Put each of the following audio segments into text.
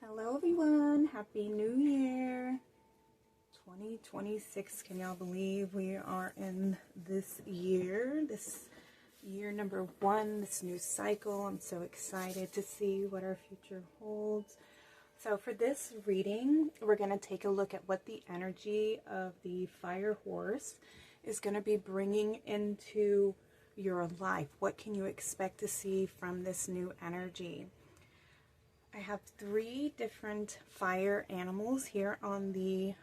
Hello everyone, Happy New Year 2026. Can y'all believe we are in this year number 1, this new cycle? I'm so excited to see what our future holds. So for this reading, we're going to take a look at what the energy of the fire horse is going to be bringing into your life. What can you expect to see from this new energy? I have 3 different fire animals here on the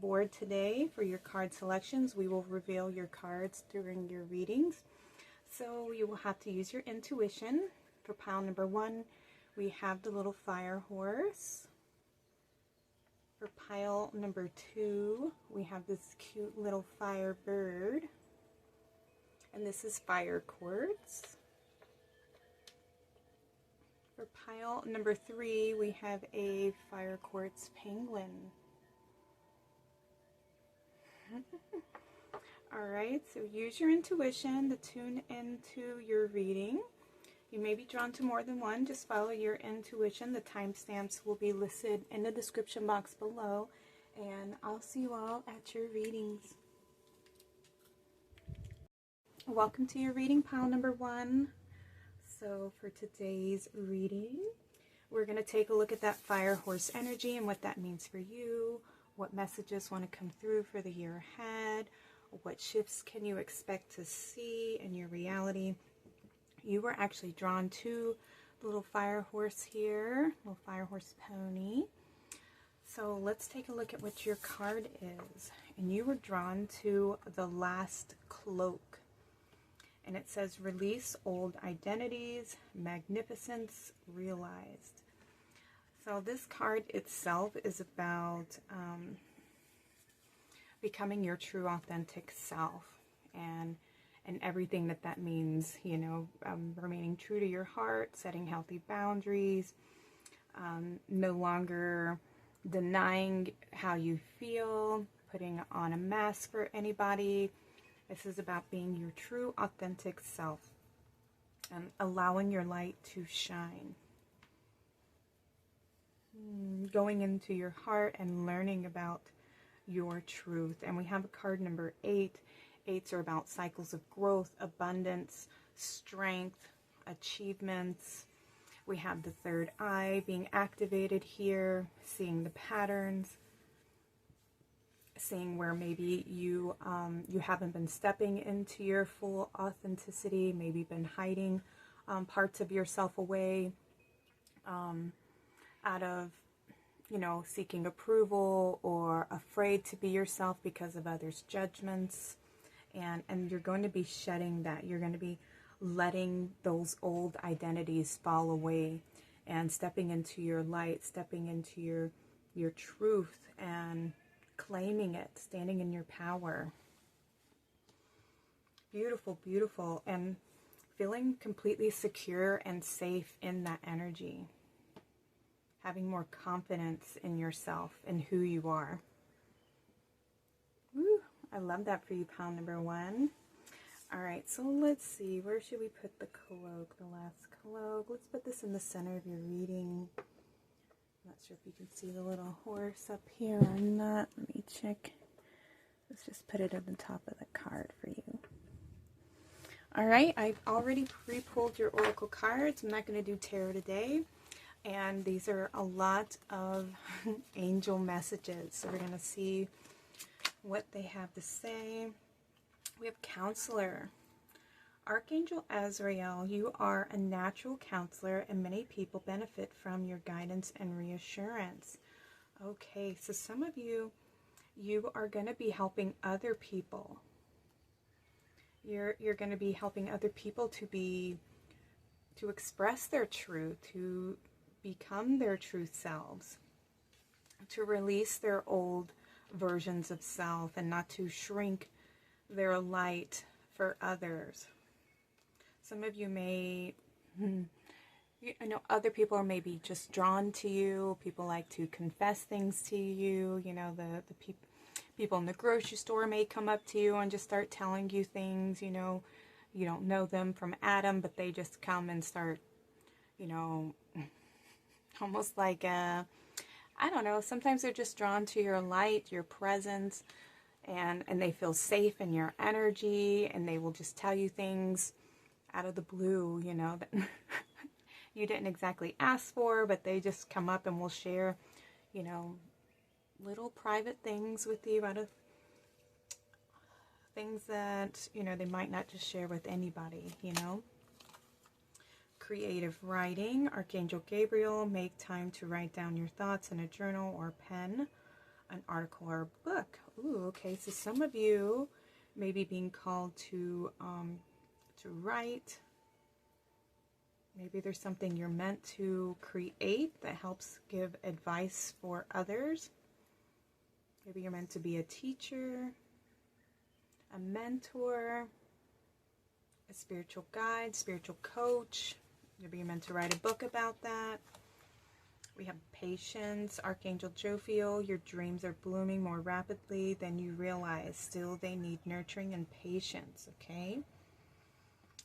board today for your card selections. We will reveal your cards during your readings, so you will have to use your intuition. For pile number 1, we have the little fire horse. For pile number 2, we have this cute little fire bird, and this is fire quartz. For pile number 3, we have a fire quartz penguin. Alright, so use your intuition to tune into your reading. You may be drawn to more than one. Just follow your intuition. The timestamps will be listed in the description box below. And I'll see you all at your readings. Welcome to your reading, pile number 1. So for today's reading, we're going to take a look at that fire horse energy and what that means for you, what messages want to come through for the year ahead, what shifts can you expect to see in your reality. You were actually drawn to the little fire horse here, little fire horse pony. So let's take a look at what your card is. And you were drawn to the last cloak. And it says, release old identities, magnificence realized. So this card itself is about becoming your true authentic self and everything that means, you know, remaining true to your heart, setting healthy boundaries, no longer denying how you feel, putting on a mask for anybody. This is about being your true, authentic self and allowing your light to shine. Going into your heart and learning about your truth. And we have a card number 8. 8s are about cycles of growth, abundance, strength, achievements. We have the third eye being activated here, seeing the patterns. Seeing where maybe you haven't been stepping into your full authenticity, maybe been hiding parts of yourself away out of, you know, seeking approval or afraid to be yourself because of others' judgments. And you're going to be shedding that. You're going to be letting those old identities fall away and stepping into your light, stepping into your truth and claiming it, standing in your power. Beautiful, beautiful, and feeling completely secure and safe in that energy. Having more confidence in yourself and who you are. Woo, I love that for you, pile number 1. All right, so let's see. Where should we put the cloak, the last cloak? Let's put this in the center of your reading. Not sure if you can see the little horse up here or not. Let me check. Let's just put it at the top of the card for you. All right, I've already pre-pulled your oracle cards. I'm not going to do tarot today. And these are a lot of angel messages. So we're going to see what they have to say. We have counselor. Archangel Azrael, you are a natural counselor and many people benefit from your guidance and reassurance. Okay, so some of you are going to be helping other people. You're going to be helping other people to express their truth, to become their true selves, to release their old versions of self and not to shrink their light for others. Some of you may, you know, other people are maybe just drawn to you. People like to confess things to you. You know, the people in the grocery store may come up to you and just start telling you things. You know, you don't know them from Adam, but they just come and start, you know, almost like I don't know, sometimes they're just drawn to your light, your presence, and they feel safe in your energy, and they will just tell you things out of the blue, you know, that you didn't exactly ask for, but they just come up and will share, you know, little private things with you out of things that, you know, they might not just share with anybody, you know. Creative writing, Archangel Gabriel, make time to write down your thoughts in a journal or pen, an article or a book. Ooh, okay, so some of you may be being called to write. Maybe there's something you're meant to create that helps give advice for others. Maybe you're meant to be a teacher, a mentor, a spiritual guide, spiritual coach. Maybe you're meant to write a book about that. We have patience, Archangel Jophiel. Your dreams are blooming more rapidly than you realize. Still, they need nurturing and patience, okay?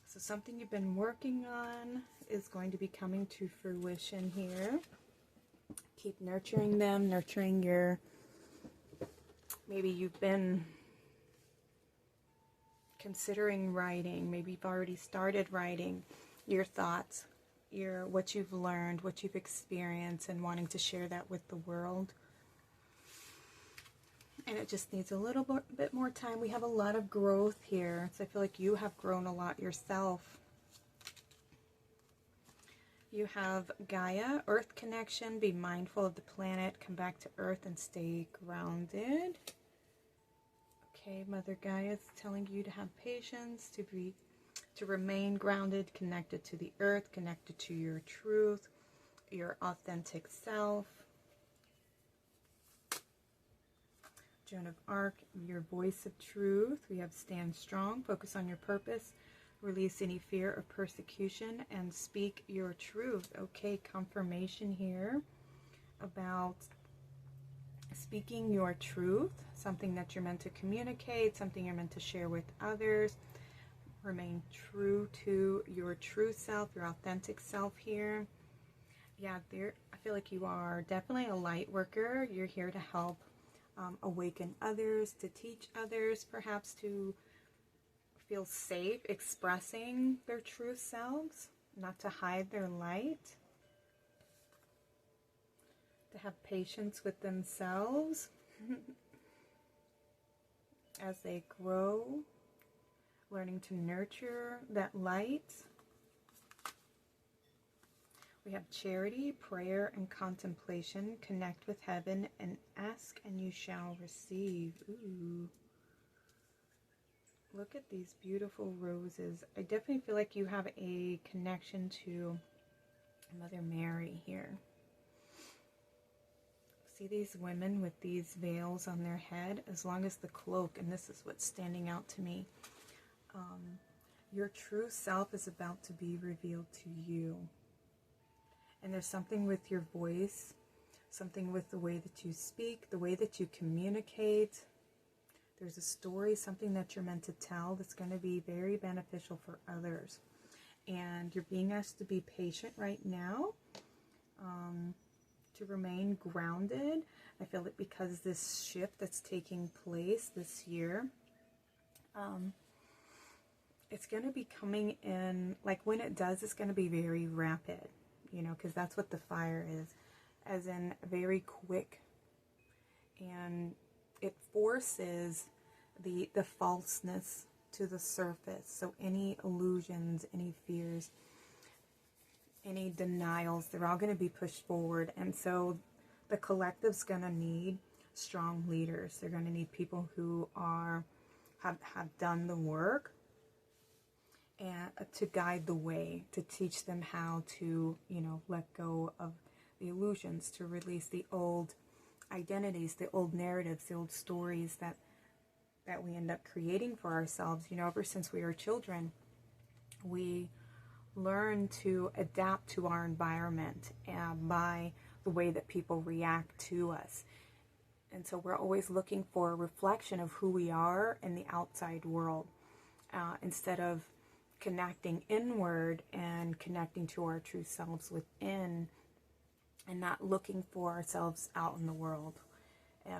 So something you've been working on is going to be coming to fruition here. Keep nurturing them, nurturing your, maybe you've been considering writing, maybe you've already started writing your thoughts, what you've learned, what you've experienced, and wanting to share that with the world. And it just needs a little bit more time. We have a lot of growth here, so I feel like you have grown a lot yourself. You have Gaia, Earth connection, be mindful of the planet, come back to Earth and stay grounded. Okay, Mother Gaia is telling you to have patience, to remain grounded, connected to the earth, connected to your truth, your authentic self. Joan of Arc, your voice of truth. We have stand strong, focus on your purpose, release any fear of persecution, and speak your truth. Okay, confirmation here about speaking your truth, something that you're meant to communicate, something you're meant to share with others. Remain true to your true self, your authentic self here. Yeah, I feel like you are definitely a light worker. You're here to help awaken others, to teach others, perhaps to feel safe expressing their true selves, not to hide their light, to have patience with themselves as they grow, learning to nurture that light. We have charity, prayer, and contemplation. Connect with heaven and ask and you shall receive. Ooh. Look at these beautiful roses. I definitely feel like you have a connection to Mother Mary here. See these women with these veils on their head, as long as the cloak, and this is what's standing out to me. Your true self is about to be revealed to you. And there's something with your voice, something with the way that you speak, the way that you communicate. There's a story, something that you're meant to tell that's going to be very beneficial for others. And you're being asked to be patient right now, to remain grounded. I feel like because this shift that's taking place this year, it's going to be coming in, like when it does, it's going to be very rapid, you know, because that's what the fire is, as in very quick. And it forces the falseness to the surface. So any illusions, any fears, any denials, they're all going to be pushed forward. And so the collective's going to need strong leaders. They're going to need people who have done the work and to guide the way, to teach them how to, you know, let go of the illusions, to release the old identities, the old narratives, the old stories that we end up creating for ourselves. You know, ever since we were children, we learn to adapt to our environment by the way that people react to us. And so we're always looking for a reflection of who we are in the outside world, instead of connecting inward and connecting to our true selves within. and not looking for ourselves out in the world.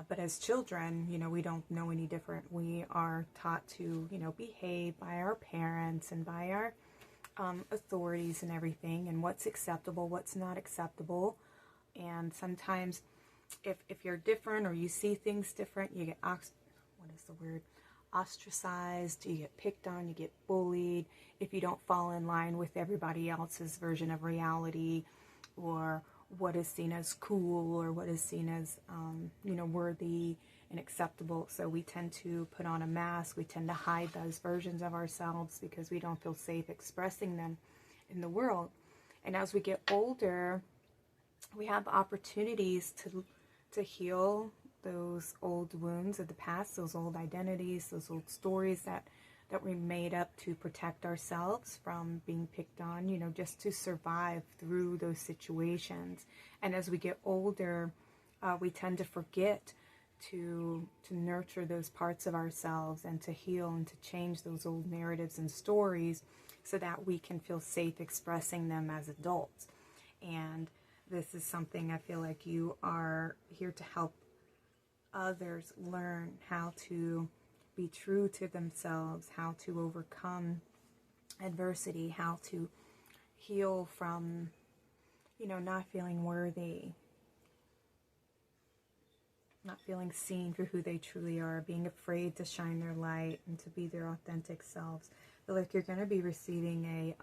But as children, we don't know any different. We are taught to, behave by our parents and by our authorities and everything, and what's acceptable, what's not acceptable. And sometimes if you're different or you see things different, you get, ostracized, you get picked on, you get bullied if you don't fall in line with everybody else's version of reality, or what is seen as cool, or what is seen as, worthy and acceptable. So we tend to put on a mask. We tend to hide those versions of ourselves because we don't feel safe expressing them in the world. And as we get older, we have opportunities to heal those old wounds of the past, those old identities, those old stories that we made up to protect ourselves from being picked on, just to survive through those situations. And as we get older, we tend to forget to nurture those parts of ourselves and to heal and to change those old narratives and stories so that we can feel safe expressing them as adults. And this is something I feel like you are here to help others learn how to be true to themselves, how to overcome adversity, how to heal from, not feeling worthy, not feeling seen for who they truly are, being afraid to shine their light and to be their authentic selves. I feel like you're going to be receiving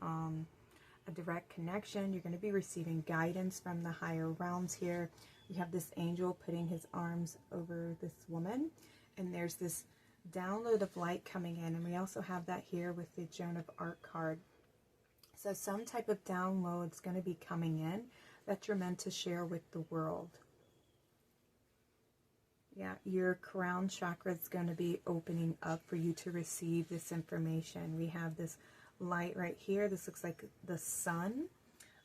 a direct connection. You're going to be receiving guidance from the higher realms here. We have this angel putting his arms over this woman, and there's this download of light coming in, and we also have that here with the Joan of Arc card. So some type of download is going to be coming in that you're meant to share with the world. Yeah, your crown chakra is going to be opening up for you to receive this information. We have this light right here. This looks like the sun.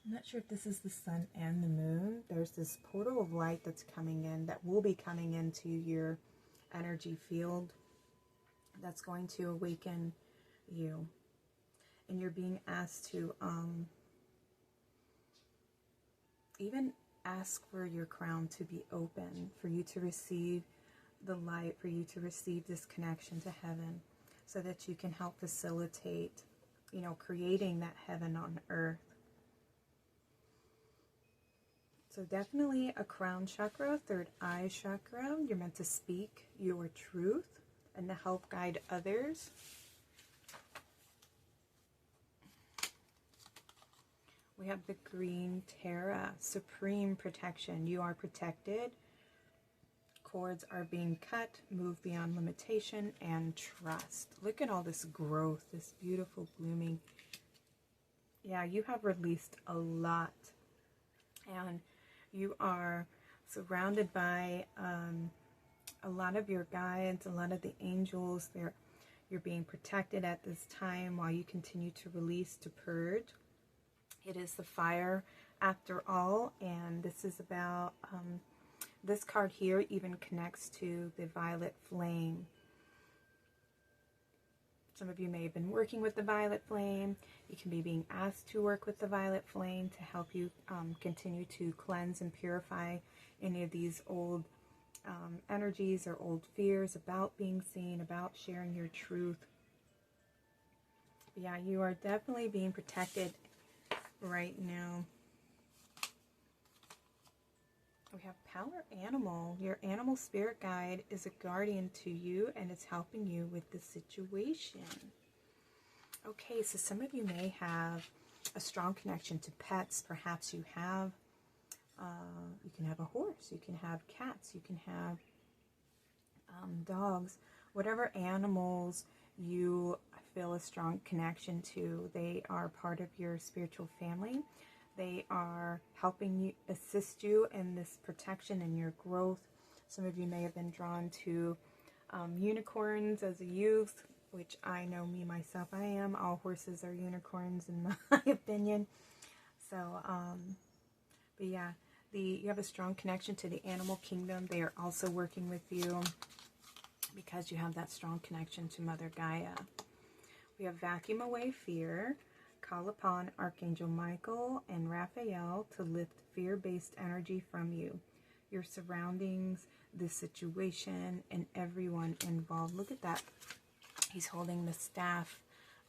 I'm not sure if this is the sun and the moon. There's this portal of light that's coming in, that will be coming into your energy field, that's going to awaken you. And you're being asked to even ask for your crown to be open, for you to receive the light, for you to receive this connection to heaven, so that you can help facilitate, creating that heaven on earth. So definitely a crown chakra, third eye chakra. You're meant to speak your truth and to help guide others. We have the green Terra, supreme protection. You are protected. Cords are being cut, move beyond limitation, and trust. Look at all this growth, this beautiful blooming. Yeah, you have released a lot. And you are surrounded by a lot of your guides, a lot of the angels. You're being protected at this time while you continue to release, to purge. It is the fire after all, and this is about, this card here even connects to the violet flame. Some of you may have been working with the violet flame. You can be being asked to work with the violet flame to help you continue to cleanse and purify any of these old energies or old fears about being seen, about sharing your truth. Yeah, you are definitely being protected right now. We have power animal. Your animal spirit guide is a guardian to you, and it's helping you with the situation. Okay, so some of you may have a strong connection to pets. Perhaps you have, you can have a horse, you can have cats, you can have dogs, whatever animals you feel a strong connection to. They are part of your spiritual family. They are helping you, assist you in this protection and your growth. Some of you may have been drawn to unicorns as a youth, which I know me myself, I am. All horses are unicorns in my opinion. So, but yeah, you have a strong connection to the animal kingdom. They are also working with you because you have that strong connection to Mother Gaia. We have vacuum away fear, Call upon Archangel Michael and Raphael to lift fear-based energy from you, your surroundings, the situation, and everyone involved. Look at that. He's holding the staff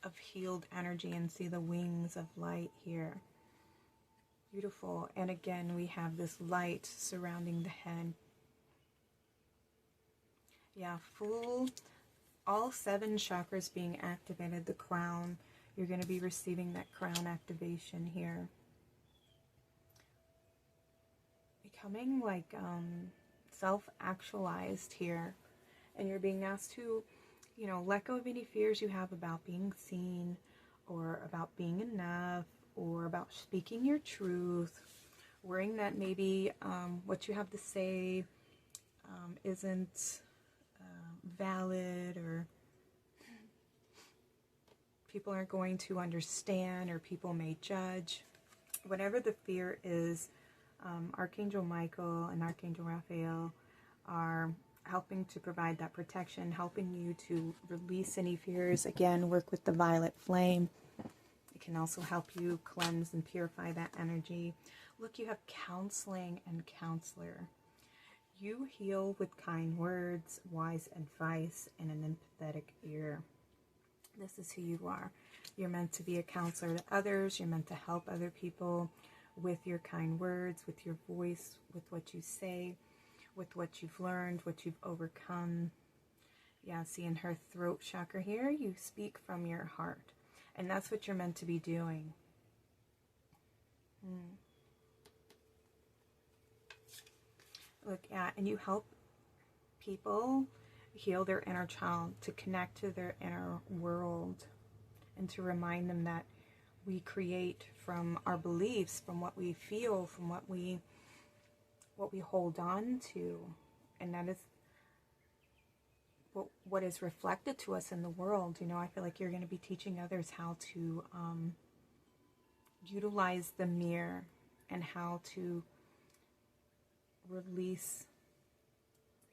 of healed energy, and see the wings of light here. Beautiful. And again, we have this light surrounding the head. Yeah, all 7 chakras being activated. The crown, you're going to be receiving that crown activation here. Becoming like self-actualized here. And you're being asked to, let go of any fears you have about being seen, or about being enough, or about speaking your truth, worrying that maybe what you have to say isn't valid, or people aren't going to understand, or people may judge. Whatever the fear is, Archangel Michael and Archangel Raphael are helping to provide that protection, helping you to release any fears. Again, work with the violet flame. It can also help you cleanse and purify that energy. Look, you have counseling and counselor. You heal with kind words, wise advice, and an empathetic ear. This is who you are. You're meant to be a counselor to others. You're meant to help other people with your kind words, with your voice, with what you say, with what you've learned, what you've overcome. Yeah, see, in her throat chakra here, you speak from your heart. And that's what you're meant to be doing. Look at, and you help people heal their inner child, to connect to their inner world, and to remind them that we create from our beliefs, from what we feel, from what we hold on to, and that is what is reflected to us in the world. I feel like you're going to be teaching others how to utilize the mirror, and how to release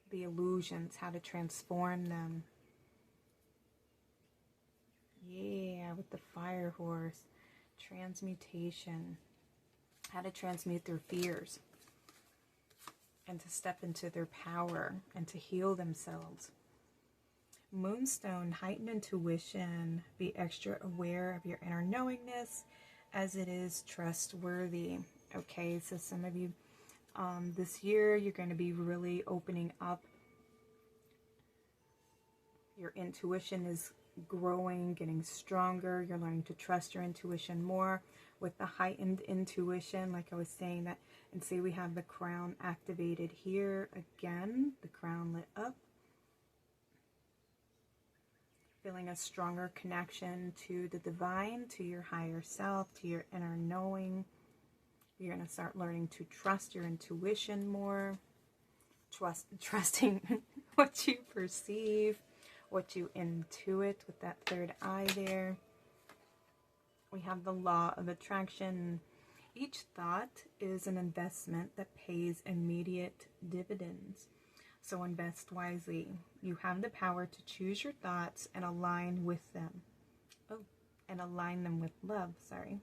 the illusions, how to transform them. Yeah, with the fire horse, transmutation, how to transmute their fears, and to step into their power, and to heal themselves. Moonstone, heightened intuition, be extra aware of your inner knowingness, as it is trustworthy. Okay, so some of you this year, you're going to be really opening up. Your intuition is growing, getting stronger. You're learning to trust your intuition more with the heightened intuition, like I was saying that. And see, we have the crown activated here again, the crown lit up. Feeling a stronger connection to the divine, to your higher self, to your inner knowing. You're going to start learning to trust your intuition more. Trusting what you perceive, what you intuit with that third eye there. We have the law of attraction. Each thought is an investment that pays immediate dividends. So invest wisely. You have the power to choose your thoughts and align with them. And align them with love, sorry.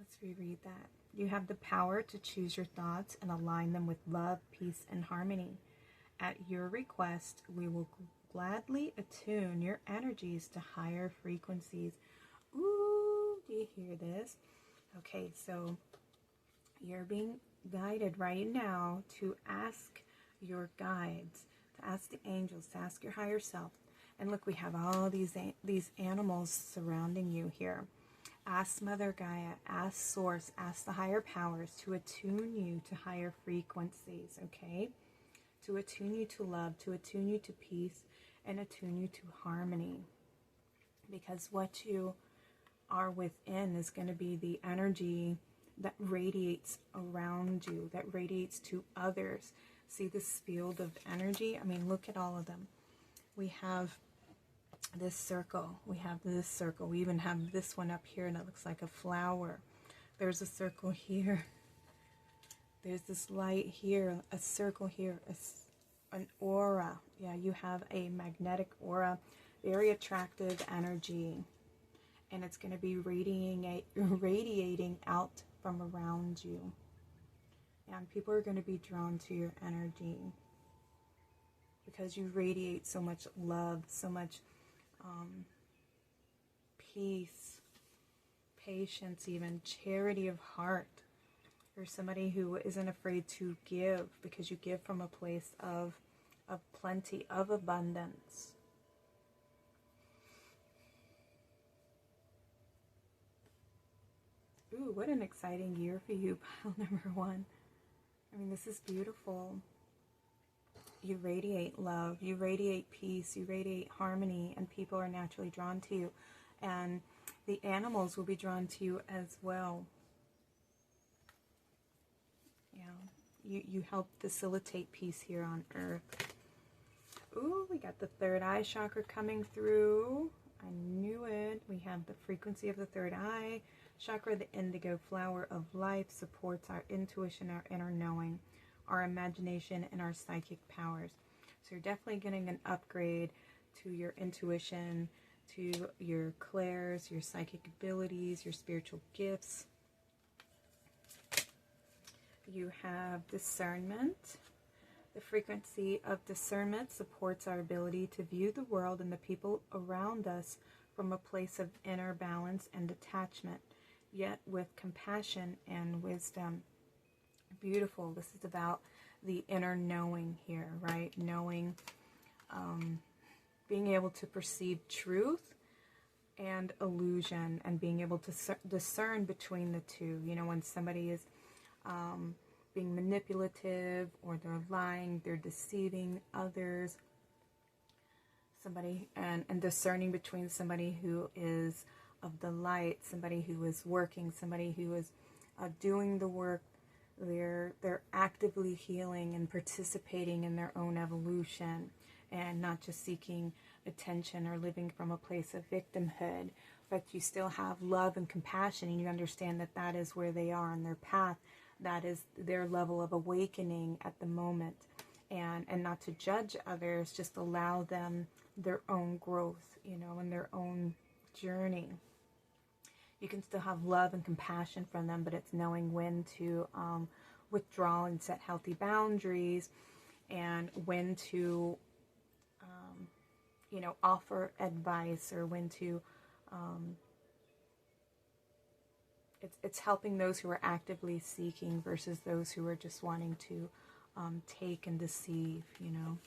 Let's reread that. You have the power to choose your thoughts and align them with love, peace, and harmony. At your request, we will gladly attune your energies to higher frequencies. Ooh, do you hear this? Okay, so you're being guided right now to ask your guides, to ask the angels, to ask your higher self. And look, we have all these animals surrounding you here. Ask Mother Gaia, ask Source, ask the higher powers to attune you to higher frequencies, okay? To attune you to love, to attune you to peace, and attune you to harmony. Because what you are within is going to be the energy that radiates around you, that radiates to others. See this field of energy? I mean, look at all of them. We have this circle. We have this circle. We even have this one up here, and it looks like a flower. There's a circle here. There's this light here, a circle here, an aura. Yeah, you have a magnetic aura, very attractive energy. and it's going to be radiating out from around you. And people are going to be drawn to your energy because you radiate so much love, so much peace, patience, even charity of heart. You're somebody who isn't afraid to give because you give from a place of plenty, of abundance. Ooh, what an exciting year for you, pile number 1. I mean, this is beautiful. You radiate love, you radiate peace, you radiate harmony, and people are naturally drawn to you. And the animals will be drawn to you as well. Yeah, you help facilitate peace here on earth. Ooh, we got the third eye chakra coming through. I knew it. We have the frequency of the third eye chakra. The indigo flower of life supports our intuition, our inner knowing, our imagination, and our psychic powers. So you're definitely getting an upgrade to your intuition, to your clairs, your psychic abilities, your spiritual gifts. You have discernment. The frequency of discernment supports our ability to view the world and the people around us from a place of inner balance and detachment, yet with compassion and wisdom. Beautiful. This is about the inner knowing here, right? Knowing, being able to perceive truth and illusion, and being able to discern between the two. You know, when somebody is being manipulative, or they're lying, they're deceiving others, somebody, and discerning between somebody who is of the light, somebody who is working, somebody who is doing the work. They're actively healing and participating in their own evolution, and not just seeking attention or living from a place of victimhood, but you still have love and compassion, and you understand that that is where they are on their path. That is their level of awakening at the moment, and not to judge others, just allow them their own growth, you know, and their own journey. You can still have love and compassion from them, but it's knowing when to withdraw and set healthy boundaries, and when to, you know, offer advice, or when to, it's helping those who are actively seeking versus those who are just wanting to take and deceive, you know.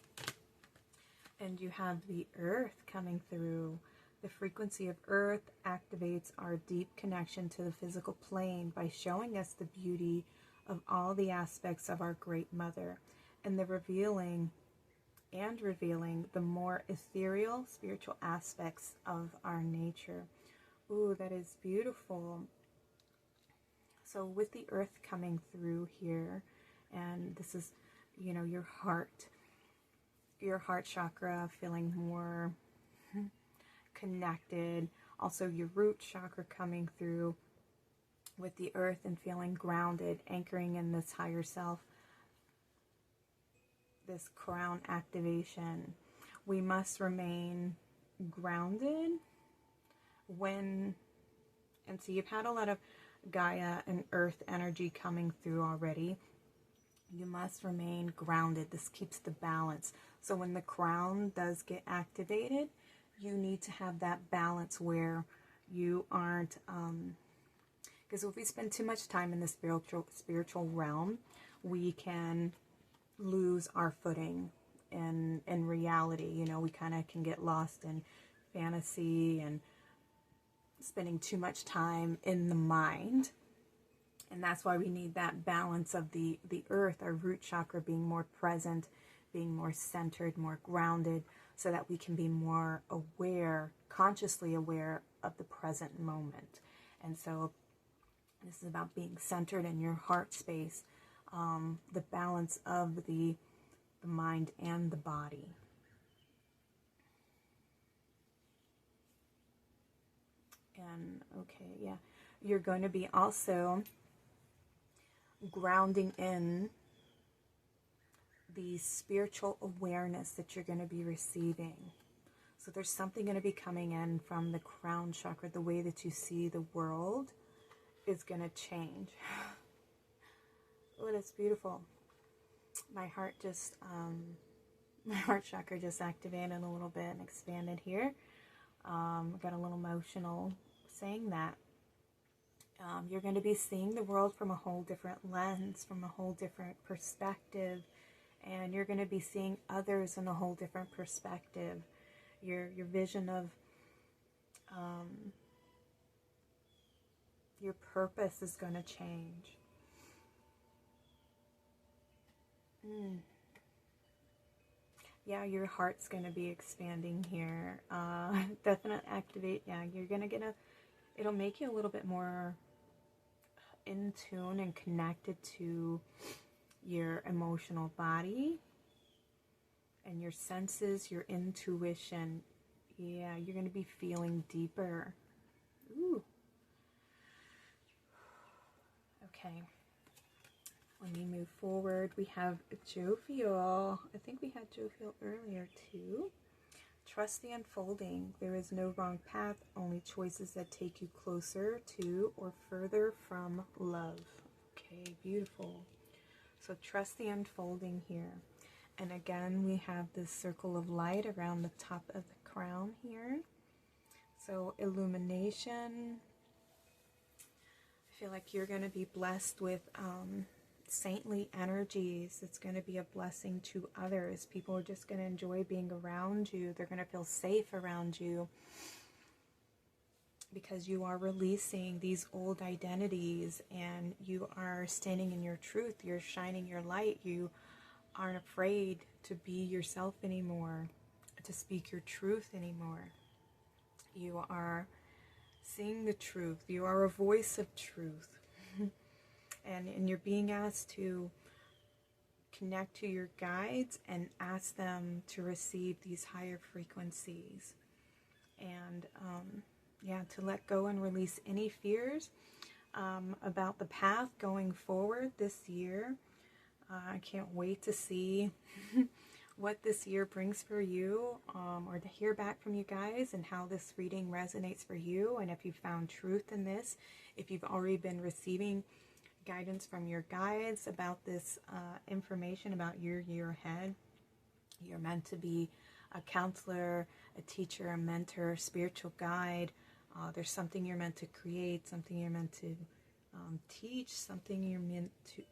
And you have the earth coming through. The frequency of earth activates our deep connection to the physical plane by showing us the beauty of all the aspects of our Great Mother, and the revealing the more ethereal spiritual aspects of our nature. Ooh, that is beautiful. So with the earth coming through here, and this is, you know, your heart chakra feeling more connected. Also your root chakra coming through with the earth and feeling grounded, anchoring in this higher self, this crown activation. We must remain grounded when, and so you've had a lot of Gaia and earth energy coming through already. You must remain grounded. This keeps the balance. So when the crown does get activated, you need to have that balance where you aren't, because if we spend too much time in the spiritual realm, we can lose our footing in reality. You know, we kind of can get lost in fantasy and spending too much time in the mind. And that's why we need that balance of the earth, our root chakra, being more present, being more centered, more grounded, so that we can be more aware, consciously aware of the present moment. And so this is about being centered in your heart space, the balance of the mind and the body. And okay, yeah, you're going to be also grounding in the spiritual awareness that you're going to be receiving. So there's something going to be coming in from the crown chakra. The way that you see the world is going to change. Oh, that's beautiful. My heart just, my heart chakra just activated a little bit and expanded here. Got a little emotional saying that. You're going to be seeing the world from a whole different lens, from a whole different perspective, and you're going to be seeing others in a whole different perspective. Your vision of your purpose is going to change. Yeah, your heart's going to be expanding here. Definitely activate. Yeah, you're going to get it'll make you a little bit more in tune and connected to your emotional body and your senses, your intuition. Yeah, you're going to be feeling deeper. Ooh. Okay. When we move forward, we have jovial. I think we had jovial earlier too. Trust the unfolding. There is no wrong path, only choices that take you closer to or further from love. Okay, beautiful. So trust the unfolding here. And again, we have this circle of light around the top of the crown here. So illumination. I feel like you're going to be blessed with saintly energies. It's going to be a blessing to others. People are just going to enjoy being around you. They're going to feel safe around you because you are releasing these old identities and you are standing in your truth. You're shining your light. You aren't afraid to be yourself anymore, to speak your truth anymore. You are seeing the truth. You are a voice of truth. And you're being asked to connect to your guides and ask them to receive these higher frequencies. And yeah, to let go and release any fears about the path going forward this year. I can't wait to see what this year brings for you, or to hear back from you guys and how this reading resonates for you, and if you found truth in this, if you've already been receiving guidance from your guides about this information about your year ahead. You're meant to be a counselor, a teacher, a mentor, spiritual guide. There's something you're meant to create, something you're meant to teach, something you're meant to...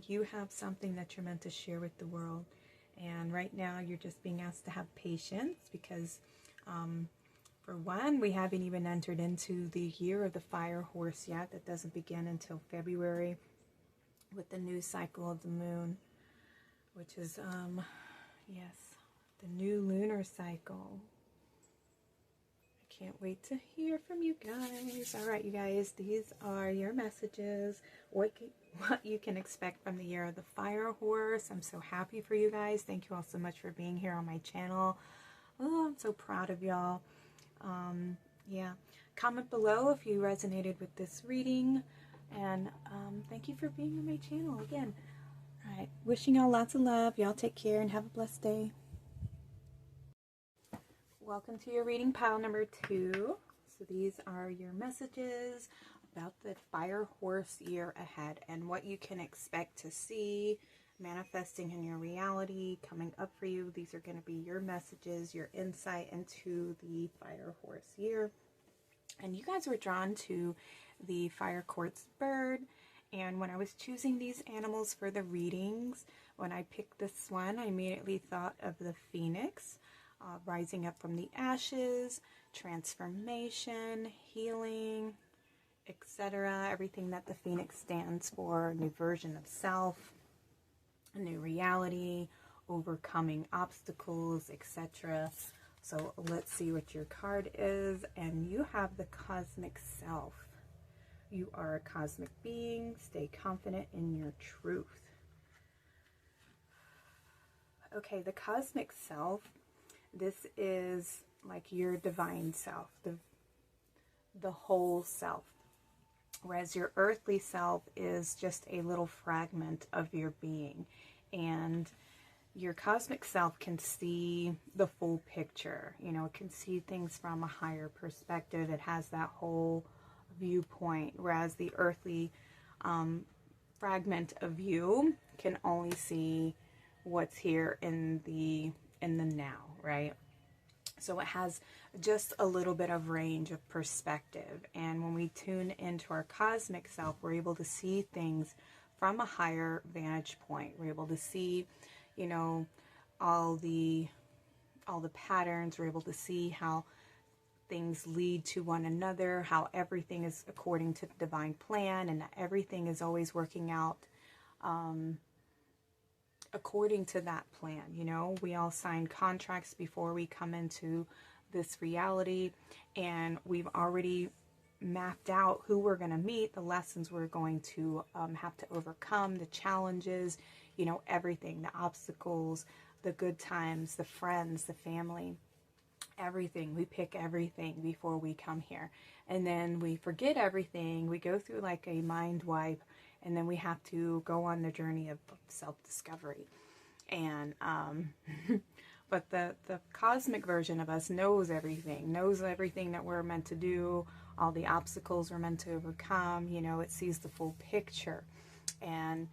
you have something that you're meant to share with the world. And right now you're just being asked to have patience because for one, we haven't even entered into the year of the fire horse yet. That doesn't begin until February with the new cycle of the moon, which is yes, the new lunar cycle. I can't wait to hear from you guys. All right, you guys, these are your messages. What you can expect from the year of the fire horse. I'm so happy for you guys. Thank you all so much for being here on my channel. Oh, I'm so proud of y'all. Yeah, comment below if you resonated with this reading, and thank you for being on my channel again. All right, wishing y'all lots of love. Y'all take care and have a blessed day. Welcome to your reading pile number 2. So these are your messages about the fire horse year ahead and what you can expect to see manifesting in your reality coming up for you. These are going to be your messages, your insight into the fire horse year. And you guys were drawn to the fire quartz bird. And when I was choosing these animals for the readings, when I picked this one, I immediately thought of the phoenix, rising up from the ashes, transformation, healing, etc. Everything that the phoenix stands for, a new version of self, a new reality, overcoming obstacles, etc. So let's see what your card is. And you have the cosmic self. You are a cosmic being. Stay confident in your truth. Okay, the cosmic self, this is like your divine self, the whole self. Whereas your earthly self is just a little fragment of your being. And your cosmic self can see the full picture. You know, it can see things from a higher perspective. It has that whole viewpoint, whereas the earthly fragment of you can only see what's here in the now, right? So it has just a little bit of range of perspective. And when we tune into our cosmic self, we're able to see things from a higher vantage point. We're able to see, you know, all the patterns. We're able to see how things lead to one another, how everything is according to the divine plan, and that everything is always working out according to that plan. You know, we all sign contracts before we come into this reality, and we've already mapped out who we're going to meet, the lessons we're going to have to overcome, the challenges, you know, everything, the obstacles, the good times, the friends, the family, everything. We pick everything before we come here, and then we forget everything. We go through like a mind wipe, and then we have to go on the journey of self-discovery. And but the cosmic version of us knows everything that we're meant to do, all the obstacles we're meant to overcome. You know, it sees the full picture, and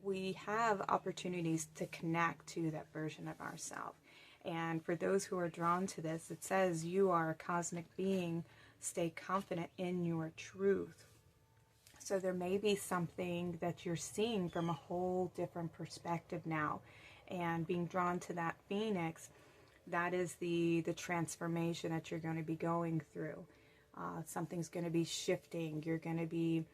we have opportunities to connect to that version of ourselves. And for those who are drawn to this, it says you are a cosmic being. Stay confident in your truth. So there may be something that you're seeing from a whole different perspective now. And being drawn to that phoenix, that is the transformation that you're going to be going through. Something's going to be shifting. You're going to be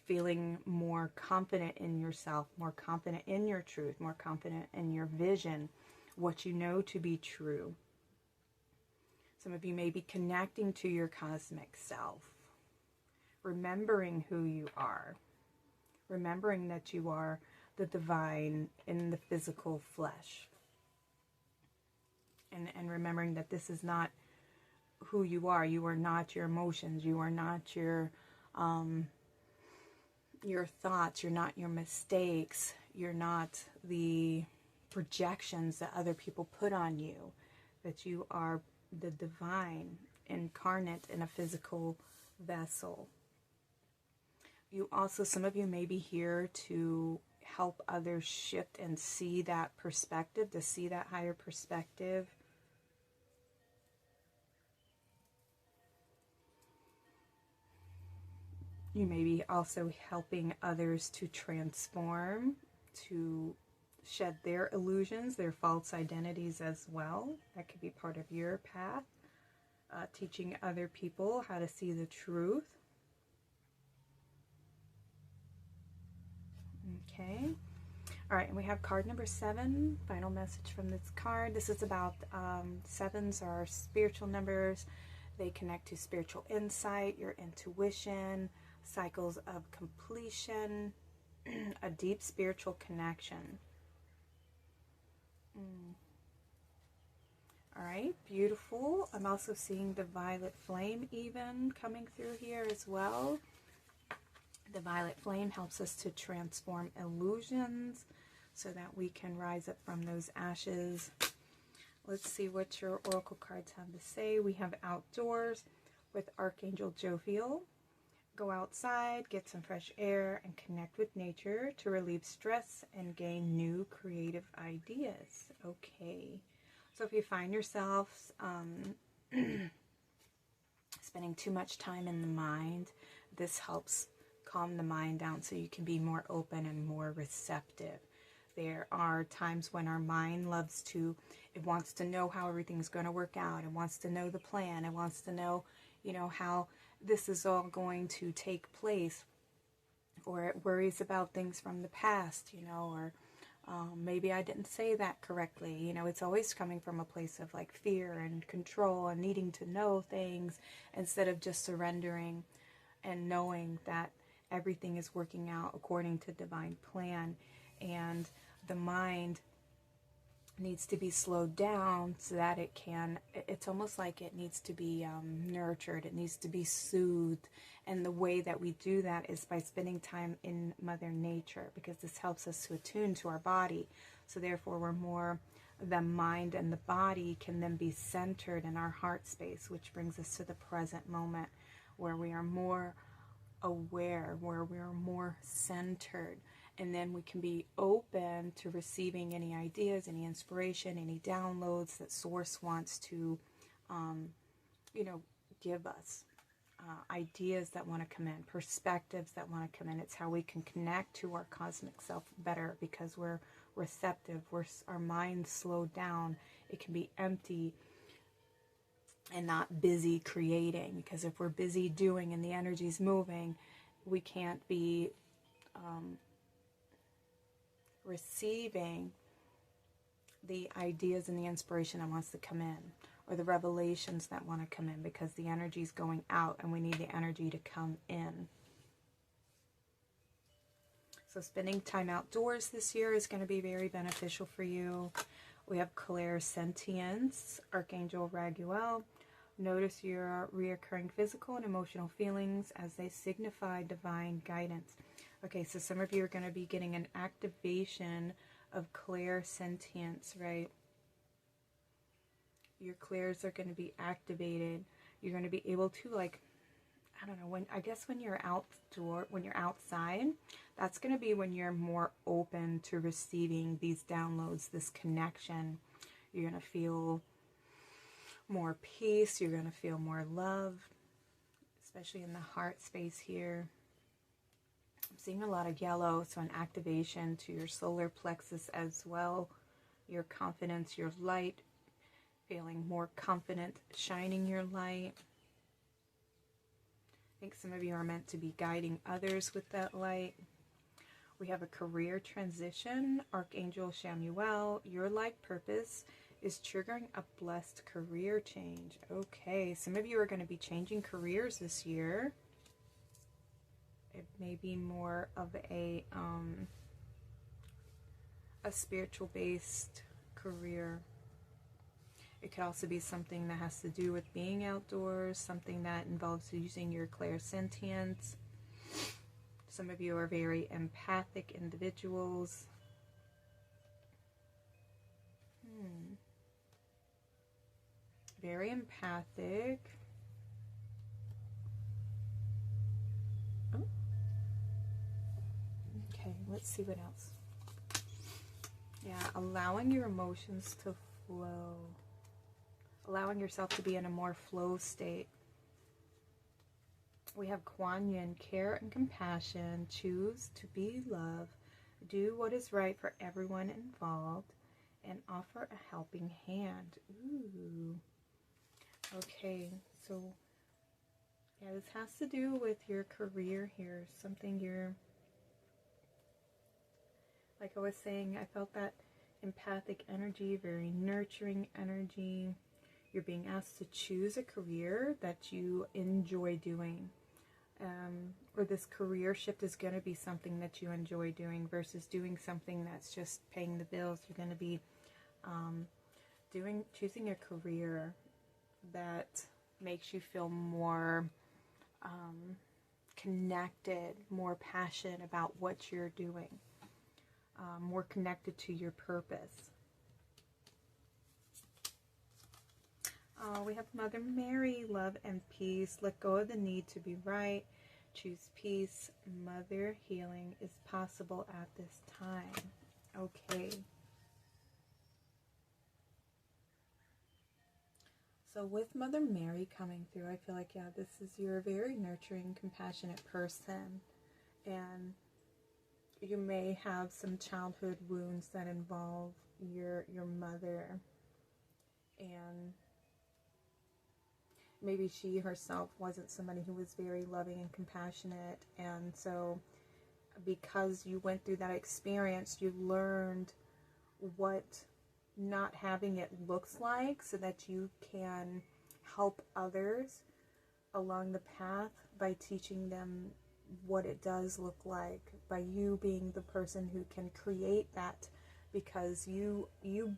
feeling more confident in yourself, more confident in your truth, more confident in your vision, what you know to be true. Some of you may be connecting to your cosmic self, remembering who you are, remembering that you are the divine in the physical flesh, and remembering that this is not who you are. You are not your emotions. You are not your thoughts. You're not your mistakes. You're not the projections that other people put on you. That you are the divine incarnate in a physical vessel. You also, some of you may be here to help others shift and see that perspective, to see that higher perspective. You may be also helping others to transform, to shed their illusions, their false identities as well. That could be part of your path. Teaching other people how to see the truth. Okay. All right, and we have card number 7, final message from this card. This is about 7s are spiritual numbers. They connect to spiritual insight, your intuition, cycles of completion, a deep spiritual connection. All right, beautiful. I'm also seeing the violet flame even coming through here as well. The violet flame helps us to transform illusions so that we can rise up from those ashes. Let's see what your oracle cards have to say. We have outdoors with Archangel Jophiel. Go outside, get some fresh air, and connect with nature to relieve stress and gain new creative ideas. Okay. So if you find yourself spending too much time in the mind, this helps calm the mind down so you can be more open and more receptive. There are times when our mind it wants to know how everything's going to work out. It wants to know the plan. It wants to know, you know, how this is all going to take place. Or it worries about things from the past, you know, or maybe I didn't say that correctly. You know, it's always coming from a place of like fear and control and needing to know things instead of just surrendering and knowing that everything is working out according to divine plan. And the mind needs to be slowed down so that it's almost like it needs to be nurtured, it needs to be soothed. And the way that we do that is by spending time in Mother Nature, because this helps us to attune to our body. So therefore the mind and the body can then be centered in our heart space, which brings us to the present moment, where we are more aware, where we are more centered. And then we can be open to receiving any ideas, any inspiration, any downloads that Source wants to, give us. Ideas that want to come in, perspectives that want to come in. It's how we can connect to our cosmic self better, because we're receptive, our mind's slowed down. It can be empty and not busy creating, because if we're busy doing and the energy's moving, we can't be receiving the ideas and the inspiration that wants to come in, or the revelations that want to come in, because the energy's going out and we need the energy to come in. So spending time outdoors this year is going to be very beneficial for you. We have clairsentience, Archangel Raguel. Notice your reoccurring physical and emotional feelings as they signify divine guidance. Okay, so some of you are going to be getting an activation of clairsentience, right? Your clairs are going to be activated. You're going to be able to, like, I don't know, when you're outside, that's going to be when you're more open to receiving these downloads, this connection. You're going to feel more peace. You're going to feel more love, especially in the heart space here. I'm seeing a lot of yellow, so an activation to your solar plexus as well. Your confidence, your light, feeling more confident, shining your light. I think some of you are meant to be guiding others with that light. We have a career transition, Archangel Shamuel. Your life purpose is triggering a blessed career change. Okay, some of you are going to be changing careers this year. It may be more of a spiritual based career. It could also be something that has to do with being outdoors, something that involves using your clairsentience. Some of you are very empathic individuals. Very empathic. Oh. Okay, let's see what else. Yeah, allowing your emotions to flow. Allowing yourself to be in a more flow state. We have Kuan Yin, care and compassion, choose to be love, do what is right for everyone involved, and offer a helping hand. Ooh. Okay, so yeah, this has to do with your career here. Something you're, like I was saying, I felt that empathic energy, very nurturing energy. You're being asked to choose a career that you enjoy doing. Or this career shift is going to be something that you enjoy doing versus doing something that's just paying the bills. You're going to be choosing a career that makes you feel more connected, more passionate about what you're doing, more connected to your purpose. We have Mother Mary, love and peace. Let go of the need to be right. Choose peace. Mother healing is possible at this time. Okay. So with Mother Mary coming through, I feel like, yeah, this is, you're a very nurturing, compassionate person. And you may have some childhood wounds that involve your mother. And maybe she herself wasn't somebody who was very loving and compassionate, and so because you went through that experience, you learned what not having it looks like, so that you can help others along the path by teaching them what it does look like, by you being the person who can create that because you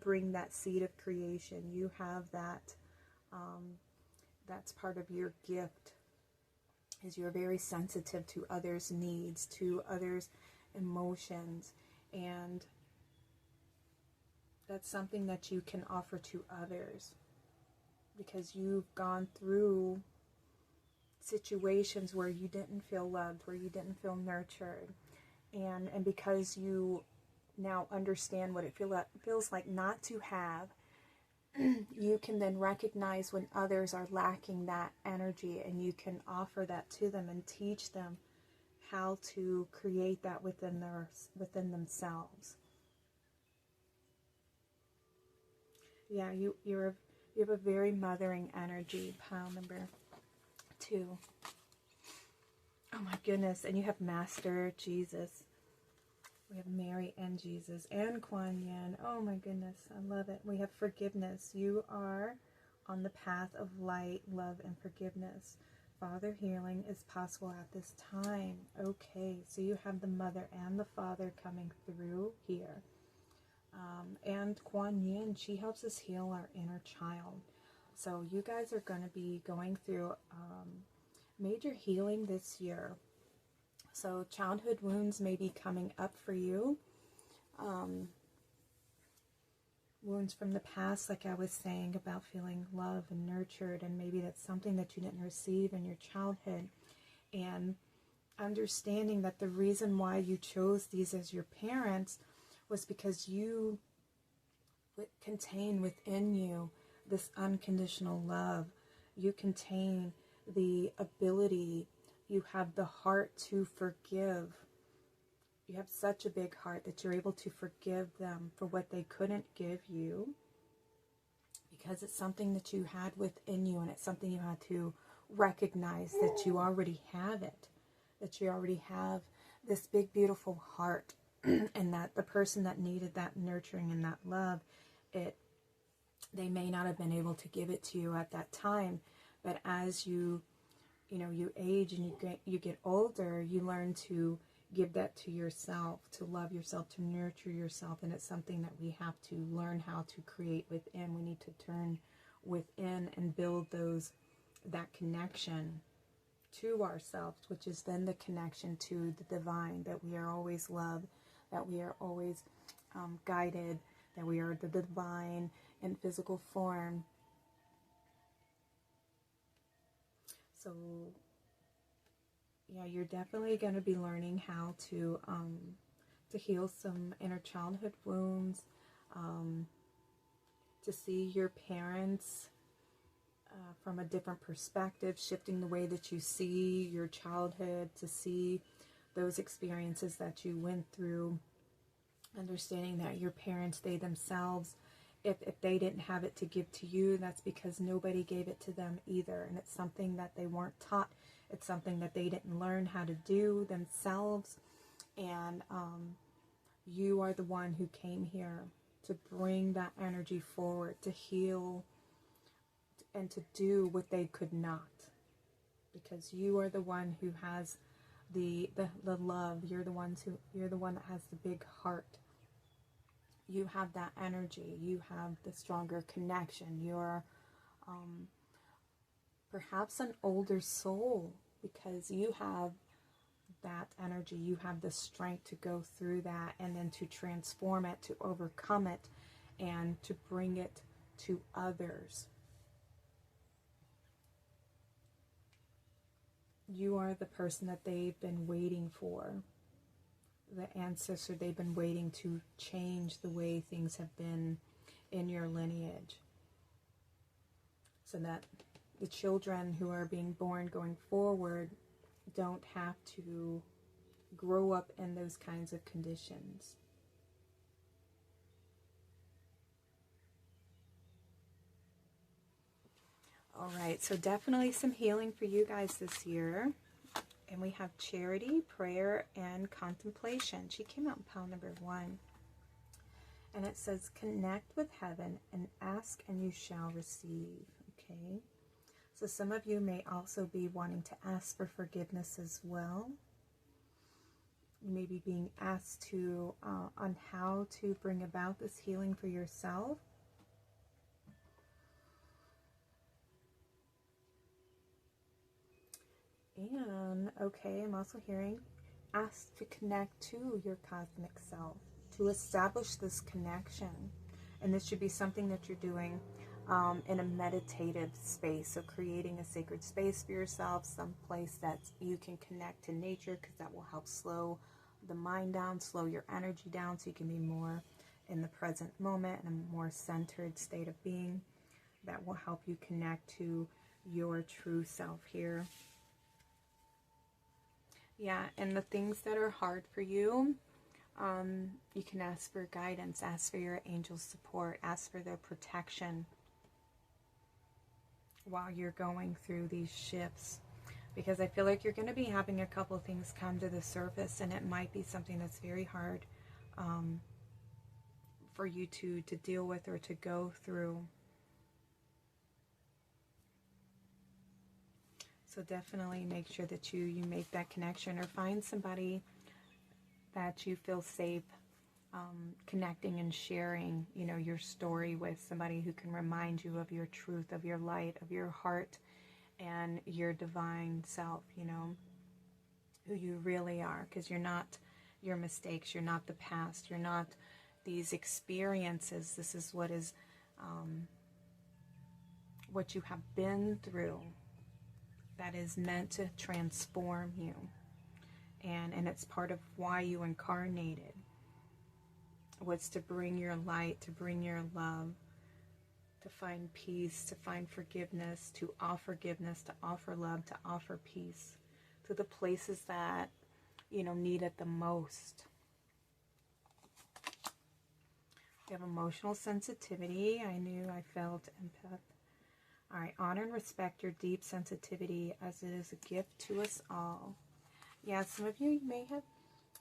bring that seed of creation. You have that, that's part of your gift, is you're very sensitive to others' needs, to others' emotions, and that's something that you can offer to others because you've gone through situations where you didn't feel loved, where you didn't feel nurtured, and because you now understand what it feels like not to have, you can then recognize when others are lacking that energy, and you can offer that to them and teach them how to create that within themselves. Yeah, you have a very mothering energy, pile number 2. Oh my goodness, and you have Master, Jesus. We have Mary and Jesus and Kuan Yin. Oh my goodness, I love it. We have forgiveness. You are on the path of light, love, and forgiveness. Father, healing is possible at this time. Okay, so you have the mother and the father coming through here. And Kuan Yin, she helps us heal our inner child. So you guys are going to be going through major healing this year. So childhood wounds may be coming up for you. Wounds from the past, like I was saying, about feeling loved and nurtured, and maybe that's something that you didn't receive in your childhood. And understanding that the reason why you chose these as your parents was because you contain within you this unconditional love. You contain the ability, you have the heart to forgive. You have such a big heart that you're able to forgive them for what they couldn't give you, because it's something that you had within you, and it's something you had to recognize that you already have it, that you already have this big beautiful heart, and that the person that needed that nurturing and that love, they may not have been able to give it to you at that time, but as you age and you get older, you learn to give that to yourself, to love yourself, to nurture yourself. And it's something that we have to learn how to create within. We need to turn within and build that connection to ourselves, which is then the connection to the divine, that we are always loved, that we are always guided, that we are the divine in physical form. So yeah, you're definitely going to be learning how to heal some inner childhood wounds, to see your parents from a different perspective, shifting the way that you see your childhood, to see those experiences that you went through, understanding that your parents, they themselves, if they didn't have it to give to you, that's because nobody gave it to them either. And it's something that they weren't taught. It's something that they didn't learn how to do themselves. And you are the one who came here to bring that energy forward, to heal and to do what they could not. Because you are the one who has the love. You're the one that has the big heart. You have that energy. You have the stronger connection. You're perhaps an older soul, because you have that energy. You have the strength to go through that, and then to transform it, to overcome it, and to bring it to others. You are the person that they've been waiting for, the ancestor they've been waiting to change the way things have been in your lineage, so that the children who are being born going forward don't have to grow up in those kinds of conditions. All right, so definitely some healing for you guys this year. And we have charity, prayer, and contemplation. She came out in pile number 1. And it says, connect with heaven and ask and you shall receive. Okay. So some of you may also be wanting to ask for forgiveness as well. You may be being asked to on how to bring about this healing for yourself. And okay, I'm also hearing asked to connect to your cosmic self, to establish this connection. And this should be something that you're doing in a meditative space. So creating a sacred space for yourself, some place that you can connect to nature, because that will help slow the mind down, slow your energy down, so you can be more in the present moment and a more centered state of being. That will help you connect to your true self here. Yeah, and the things that are hard for you, you can ask for guidance, ask for your angel support, ask for their protection while you're going through these shifts. Because I feel like you're going to be having a couple of things come to the surface, and it might be something that's very hard for you to deal with or to go through. So definitely make sure that you make that connection, or find somebody that you feel safe connecting and sharing, you know, your story with, somebody who can remind you of your truth, of your light, of your heart, and your divine self, you know, who you really are, because you're not your mistakes, you're not the past, you're not these experiences. This is what is what you have been through that is meant to transform you, and it's part of why you incarnated, was to bring your light, to bring your love, to find peace, to find forgiveness, to offer love, to offer peace to the places that, you know, need it the most. You have emotional sensitivity. I knew I felt empath. All right, honor and respect your deep sensitivity, as it is a gift to us all. Yeah, some of you may have,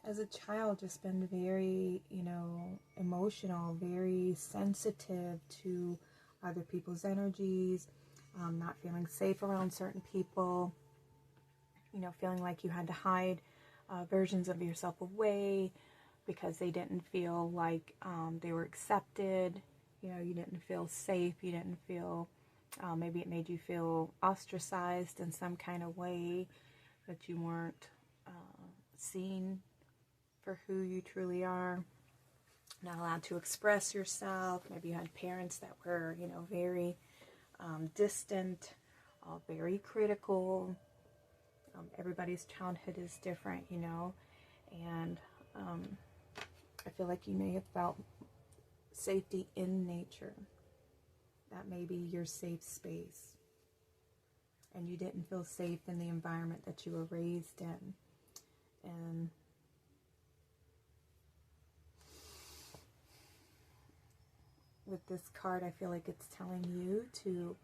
as a child, just been very, you know, emotional, very sensitive to other people's energies, not feeling safe around certain people, you know, feeling like you had to hide versions of yourself away because they didn't feel like they were accepted. You know, you didn't feel safe, you didn't feel, maybe it made you feel ostracized in some kind of way, that you weren't seen for who you truly are, not allowed to express yourself. Maybe you had parents that were, you know, very distant, very critical. Everybody's childhood is different, you know, and I feel like you may have felt safety in nature. That may be your safe space, and you didn't feel safe in the environment that you were raised in. And with this card, I feel like it's telling you to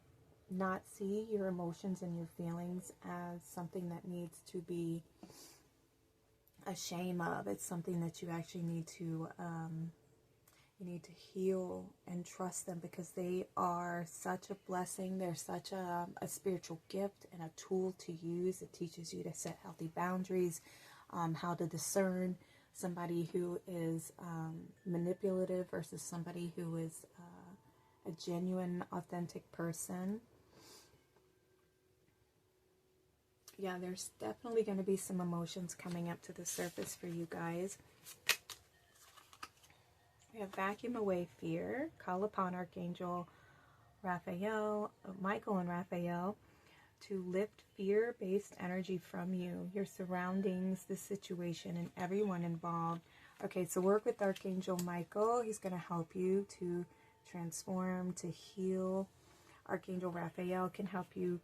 not see your emotions and your feelings as something that needs to be ashamed of. It's something that you actually need to heal and trust them, because they are such a blessing. They're such a spiritual gift and a tool to use. It teaches you to set healthy boundaries, how to discern somebody who is manipulative versus somebody who is a genuine, authentic person. Yeah, there's definitely going to be some emotions coming up to the surface for you guys. We have vacuum away fear. Call upon Archangel Michael and Raphael to lift fear-based energy from you, your surroundings, the situation, and everyone involved. Okay, so work with Archangel Michael. He's going to help you to transform, to heal. Archangel Raphael can help you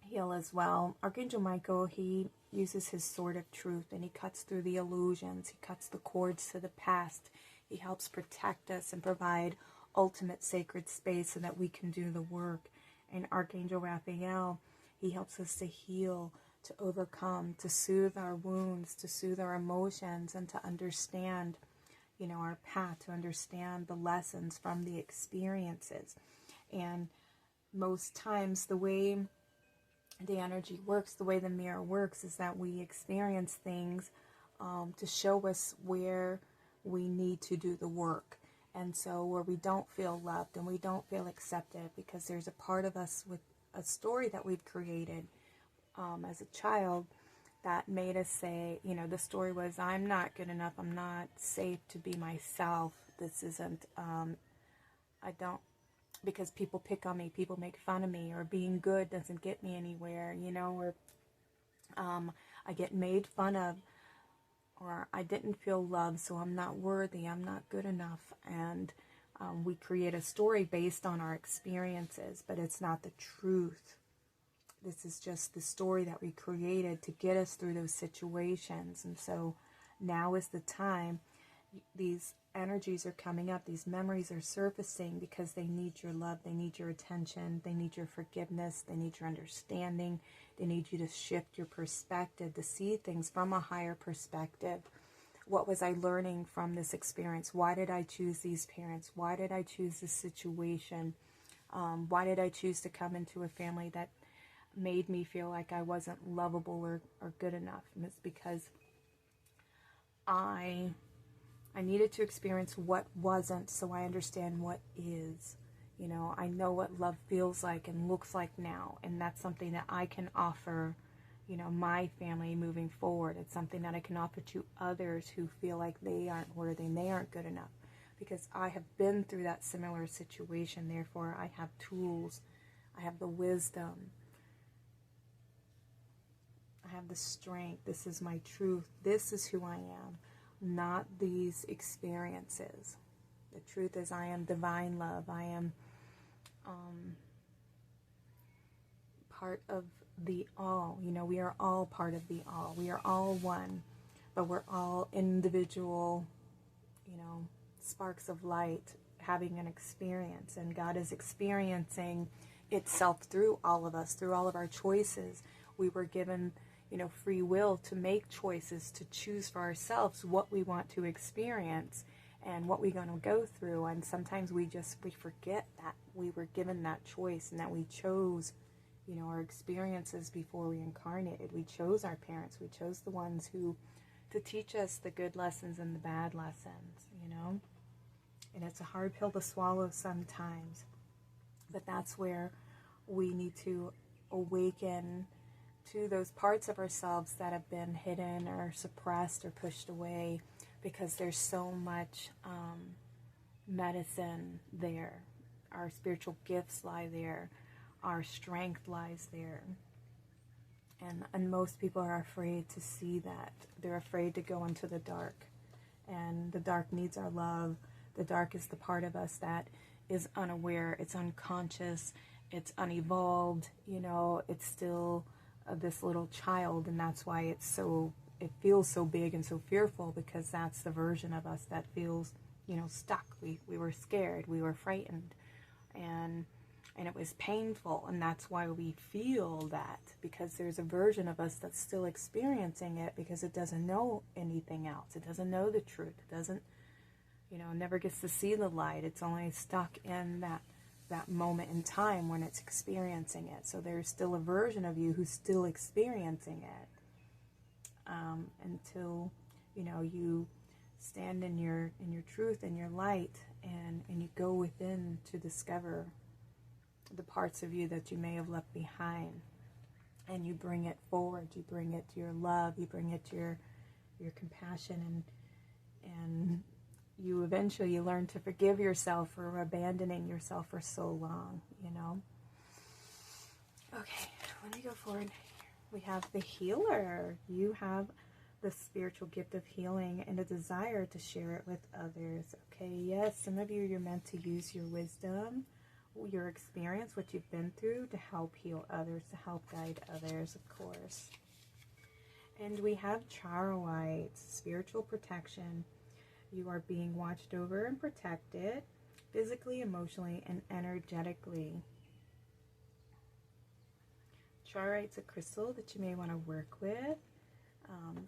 heal as well. Archangel Michael, he uses his sword of truth, and he cuts through the illusions. He cuts the cords to the past. He helps protect us and provide ultimate sacred space so that we can do the work. And Archangel Raphael, he helps us to heal, to overcome, to soothe our wounds, to soothe our emotions, and to understand, you know, our path, to understand the lessons from the experiences. And most times the way the energy works, the way the mirror works, is that we experience things to show us where we need to do the work. And so where we don't feel loved and we don't feel accepted, because there's a part of us with a story that we've created as a child that made us say, you know, the story was, I'm not good enough, I'm not safe to be myself, this isn't, I don't, because people pick on me, people make fun of me, or being good doesn't get me anywhere, you know, or I get made fun of, or I didn't feel loved, so I'm not worthy, I'm not good enough. And we create a story based on our experiences, but it's not the truth. This is just the story that we created to get us through those situations. And so now is the time. These energies are coming up, these memories are surfacing because they need your love, they need your attention, they need your forgiveness, they need your understanding, they need you to shift your perspective, to see things from a higher perspective. What was I learning from this experience? Why did I choose these parents? Why did I choose this situation? Why did I choose to come into a family that made me feel like I wasn't lovable or good enough? And it's because I needed to experience what wasn't, so I understand what is. You know, I know what love feels like and looks like now, and that's something that I can offer, you know, my family moving forward. It's something that I can offer to others who feel like they aren't worthy and they aren't good enough, because I have been through that similar situation. Therefore, I have tools, I have the wisdom, I have the strength. This is my truth. This is who I am, not these experiences. The truth is, I am divine love. I am part of the all. You know, we are all part of the all. We are all one, but we're all individual, you know, sparks of light having an experience. And God is experiencing itself through all of us, through all of our choices. We were given, you know, free will to make choices, to choose for ourselves what we want to experience and what we're going to go through. And sometimes we forget that we were given that choice and that we chose, you know, our experiences before we incarnated. We chose our parents. We chose the ones who to teach us the good lessons and the bad lessons, you know. And it's a hard pill to swallow sometimes, but that's where we need to awaken to those parts of ourselves that have been hidden or suppressed or pushed away, because there's so much medicine there. Our spiritual gifts lie there. Our strength lies there. And most people are afraid to see that. They're afraid to go into the dark. And the dark needs our love. The dark is the part of us that is unaware. It's unconscious. It's unevolved. You know, it's still this little child, and that's why it feels so big and so fearful, because that's the version of us that feels, you know, stuck. We were scared, we were frightened, and it was painful, and that's why we feel that, because there's a version of us that's still experiencing it, because it doesn't know anything else. It doesn't know the truth. It doesn't, you know, never gets to see the light. It's only stuck in that moment in time when it's experiencing it. So there's still a version of you who's still experiencing it, until, you know, you stand in your truth and your light, and you go within to discover the parts of you that you may have left behind, and you bring it forward. You bring it to your love, you bring it to your compassion, and you eventually learn to forgive yourself for abandoning yourself for so long, you know. Okay, let me go forward. We have the healer. You have the spiritual gift of healing and a desire to share it with others. Okay, yes, some of you're meant to use your wisdom, your experience, what you've been through, to help heal others, to help guide others, of course. And we have Charwite, spiritual protection. You are being watched over and protected, physically, emotionally, and energetically. Charwite's a crystal that you may want to work with.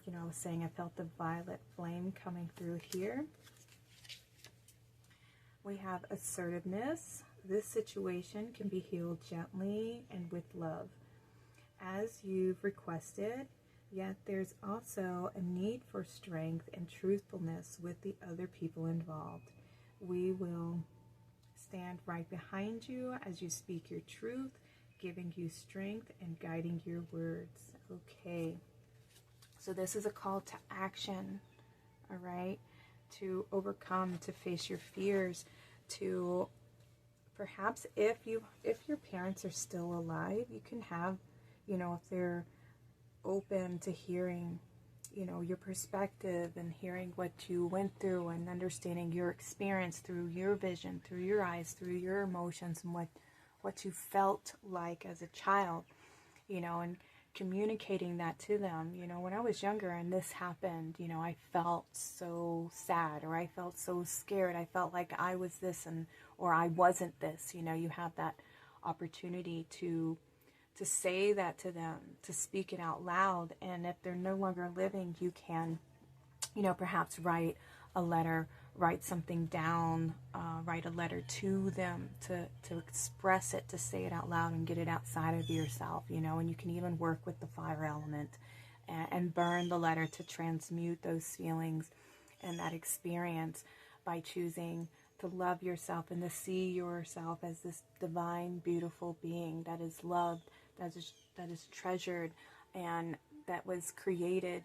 You know, I was saying I felt the violet flame coming through here. We have assertiveness. This situation can be healed gently and with love. As you've requested, Yet there's also a need for strength and truthfulness with the other people involved. We will stand right behind you as you speak your truth, giving you strength and guiding your words. Okay. So this is a call to action, all right? To overcome, to face your fears, to perhaps if your parents are still alive, you can have, if they're open to hearing, your perspective and hearing what you went through and understanding your experience through your vision, through your eyes, through your emotions, and what you felt like as a child, and communicating that to them. When I was younger and this happened, I felt so sad, or I felt so scared. I felt like I was this or I wasn't this. You have that opportunity to say that to them, to speak it out loud. And if they're no longer living, you can, perhaps write a letter, write something down, write a letter to them to express it, to say it out loud and get it outside of yourself, and you can even work with the fire element and burn the letter to transmute those feelings and that experience by choosing to love yourself and to see yourself as this divine, beautiful being that is loved, that is treasured, and that was created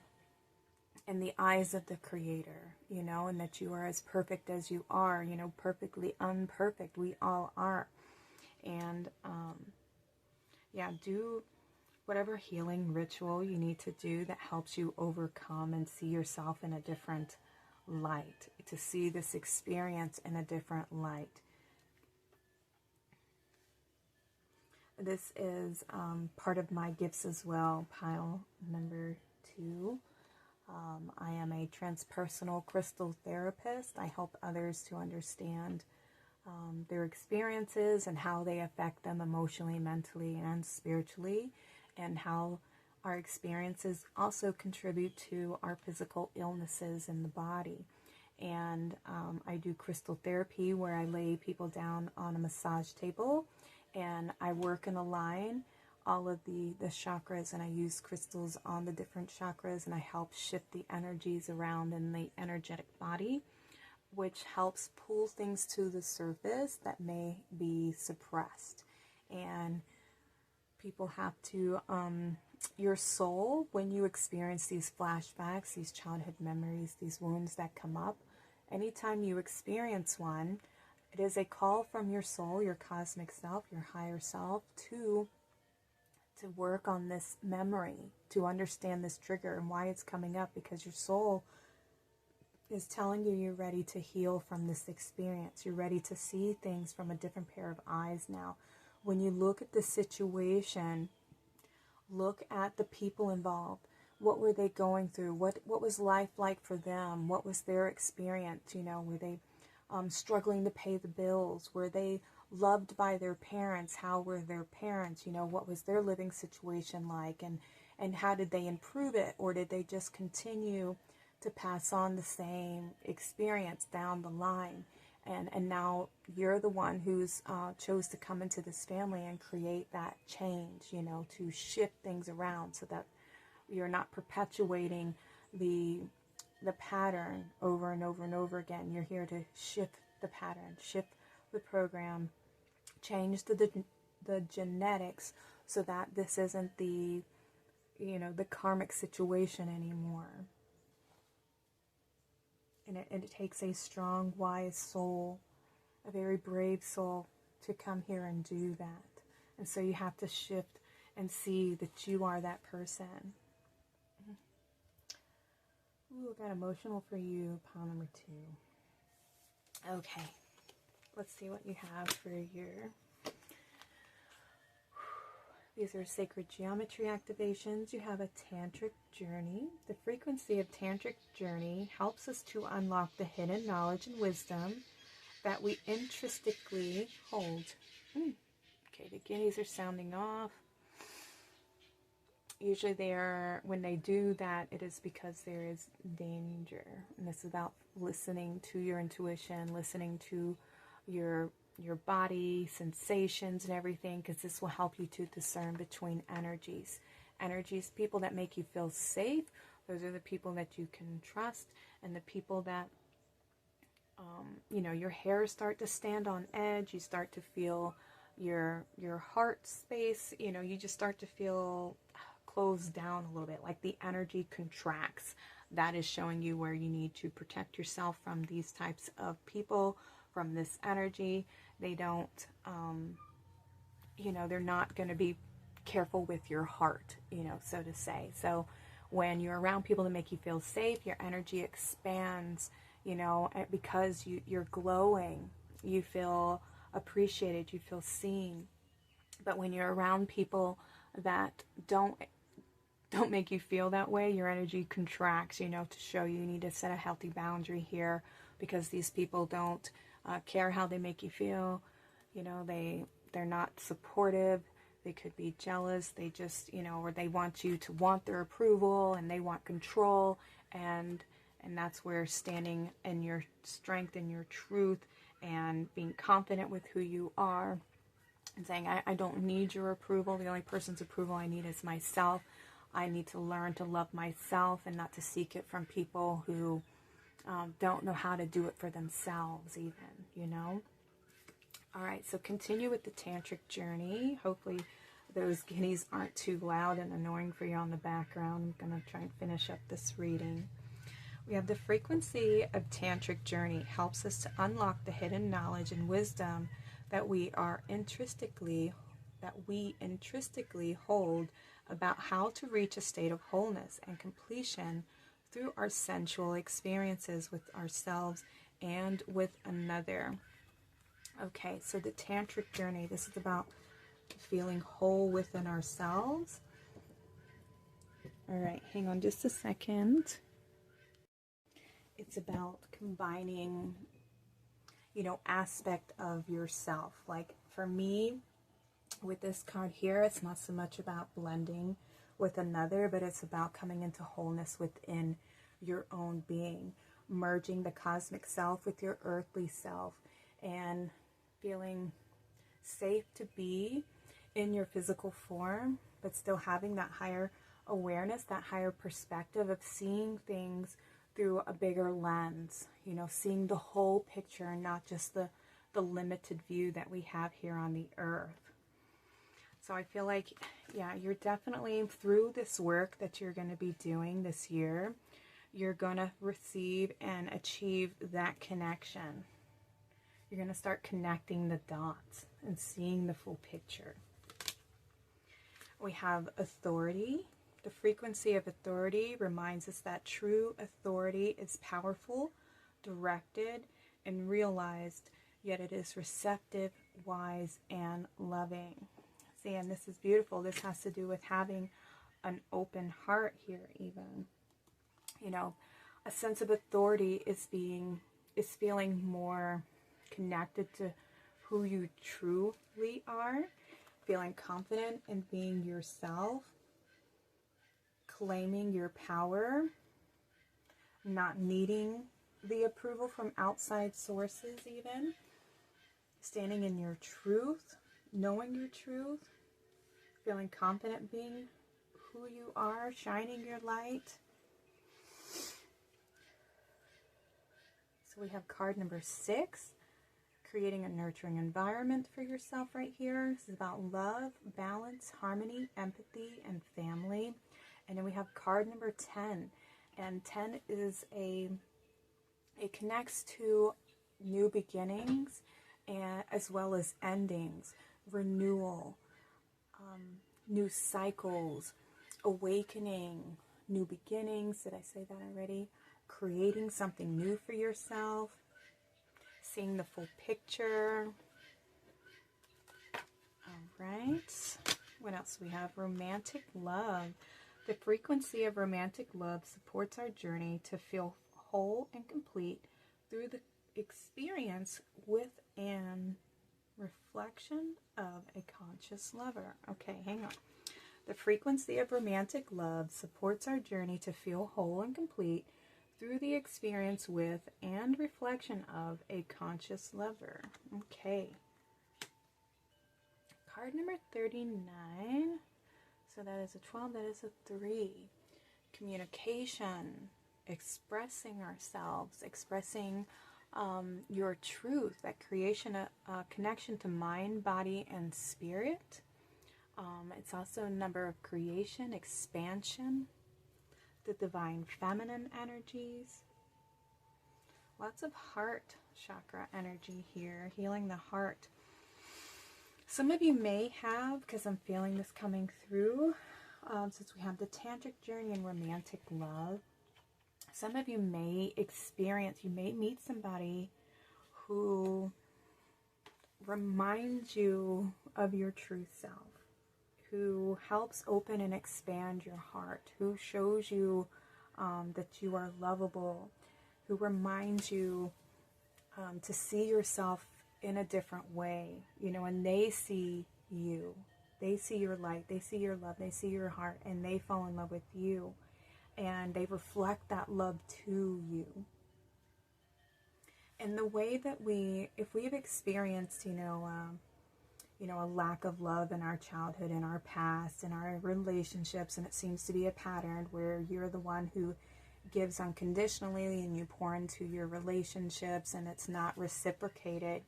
in the eyes of the Creator, and that you are as perfect as you are, perfectly unperfect. We all are. And do whatever healing ritual you need to do that helps you overcome and see yourself in a different light, to see this experience in a different light. This is part of my gifts as well, pile number 2. I am a transpersonal crystal therapist. I help others to understand their experiences and how they affect them emotionally, mentally, and spiritually, and how our experiences also contribute to our physical illnesses in the body. And I do crystal therapy where I lay people down on a massage table and I work and align all of the chakras, and I use crystals on the different chakras, and I help shift the energies around in the energetic body, which helps pull things to the surface that may be suppressed. And people have to, your soul, when you experience these flashbacks, these childhood memories, these wounds that come up, anytime you experience one, it is a call from your soul, your cosmic self, your higher self, to work on this memory, to understand this trigger and why it's coming up, because your soul is telling you you're ready to heal from this experience. You're ready to see things from a different pair of eyes now. When you look at the situation, look at the people involved. What were they going through? What was life like for them? What was their experience? Were they struggling to pay the bills? Were they loved by their parents? How were their parents? What was their living situation like? And how did they improve it? Or did they just continue to pass on the same experience down the line? And now you're the one who's chose to come into this family and create that change, to shift things around so that you're not perpetuating the pattern over and over and over again. You're here to shift the pattern, shift the program, change the genetics so that this isn't the karmic situation anymore. And it takes a strong, wise soul, a very brave soul, to come here and do that. And so you have to shift and see that you are that person. Ooh, I got emotional for you, pile number 2. Okay, let's see what you have for your... These are sacred geometry activations. You have a tantric journey. The frequency of tantric journey helps us to unlock the hidden knowledge and wisdom that we intrinsically hold. Okay, the guineas are sounding off. Usually when they do that, it is because there is danger. And this is about listening to your intuition, listening to your body, sensations and everything, because this will help you to discern between energies. energies. People that make you feel safe, those are the people that you can trust, and the people that, you know, your hairs start to stand on edge, you start to feel your heart space, you know, you just start to feel closed down a little bit, like the energy contracts. That is showing you where you need to protect yourself from these types of people, from this energy. They don't, you know, they're not going to be careful with your heart, you know, so to say. So when you're around people that make you feel safe, your energy expands, you know, because you're glowing, you feel appreciated, you feel seen. But when you're around people that don't make you feel that way, your energy contracts, you know, to show you need to set a healthy boundary here, because these people don't care how they make you feel. You know, they're not supportive. They could be jealous. They just, you know, or they want you to want their approval, and they want control. And that's where standing in your strength and your truth and being confident with who you are and saying, I don't need your approval. The only person's approval I need is myself. I need to learn to love myself and not to seek it from people who don't know how to do it for themselves even, you know. All right, so continue with the tantric journey. Hopefully those guineas aren't too loud and annoying for you on the background. I'm going to try and finish up this reading. We have the frequency of tantric journey helps us to unlock the hidden knowledge and wisdom that we intrinsically hold about how to reach a state of wholeness and completion through our sensual experiences with ourselves and with another. Okay, so the tantric journey, this is about feeling whole within ourselves. All right, hang on just a second. It's about combining, you know, aspect of yourself. Like for me, with this card here, it's not so much about blending with another, but it's about coming into wholeness within your own being, merging the cosmic self with your earthly self, and feeling safe to be in your physical form, but still having that higher awareness, that higher perspective of seeing things through a bigger lens, you know, seeing the whole picture and not just the limited view that we have here on the earth. So I feel like, yeah, you're definitely, through this work that you're going to be doing this year, you're going to receive and achieve that connection. You're going to start connecting the dots and seeing the full picture. We have authority. The frequency of authority reminds us that true authority is powerful, directed, and realized, yet it is receptive, wise, and loving. See, and this is beautiful. This has to do with having an open heart here even. You know, a sense of authority is feeling more connected to who you truly are, feeling confident in being yourself, claiming your power, not needing the approval from outside sources even, standing in your truth, knowing your truth, feeling confident being who you are, shining your light. So we have card number 6, creating a nurturing environment for yourself right here. This is about love, balance, harmony, empathy, and family. And then we have card number 10. And 10 is it connects to new beginnings and as well as endings, renewal, new cycles, awakening, new beginnings. Did I say that already? Creating something new for yourself, seeing the full picture. All right. What else do we have? Romantic love. The frequency of romantic love supports our journey to feel whole and complete through the experience with an reflection of a conscious lover. Okay, hang on. The frequency of romantic love supports our journey to feel whole and complete through the experience with and reflection of a conscious lover. Okay. Card number 39. So that is a 12, that is a 3. Communication, expressing ourselves, expressing your truth, that creation, a connection to mind, body, and spirit. It's also a number of creation, expansion, the divine feminine energies. Lots of heart chakra energy here, healing the heart. Some of you may have, because I'm feeling this coming through, since we have the tantric journey and romantic love, some of you may experience, you may meet somebody who reminds you of your true self, who helps open and expand your heart, who shows you that you are lovable, who reminds you to see yourself in a different way, you know, and they see you. They see your light, they see your love, they see your heart, and they fall in love with you. And they reflect that love to you. And the way that if we've experienced, a lack of love in our childhood, in our past, in our relationships, and it seems to be a pattern where you're the one who gives unconditionally and you pour into your relationships and it's not reciprocated,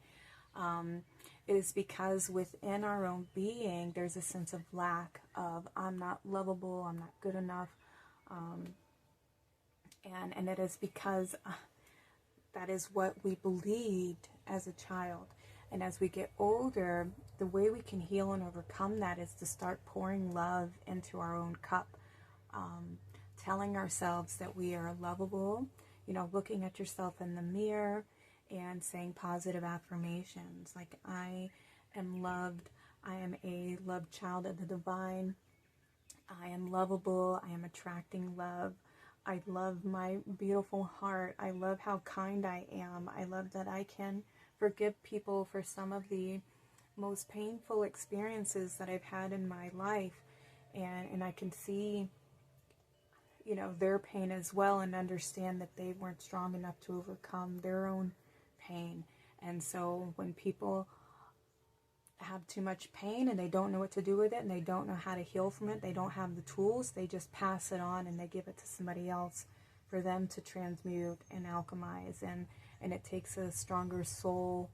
is because within our own being there's a sense of lack of, I'm not lovable, I'm not good enough, and it is because that is what we believed as a child. And as we get older, the way we can heal and overcome that is to start pouring love into our own cup, telling ourselves that we are lovable, looking at yourself in the mirror and saying positive affirmations like, I am loved, I am a loved child of the divine, I am lovable, I am attracting love, I love my beautiful heart, I love how kind I am, I love that I can forgive people for some of the most painful experiences that I've had in my life, and I can see their pain as well, and understand that they weren't strong enough to overcome their own pain. And so when people have too much pain and they don't know what to do with it and they don't know how to heal from it, they don't have the tools, they just pass it on and they give it to somebody else for them to transmute and alchemize, and it takes a stronger soul,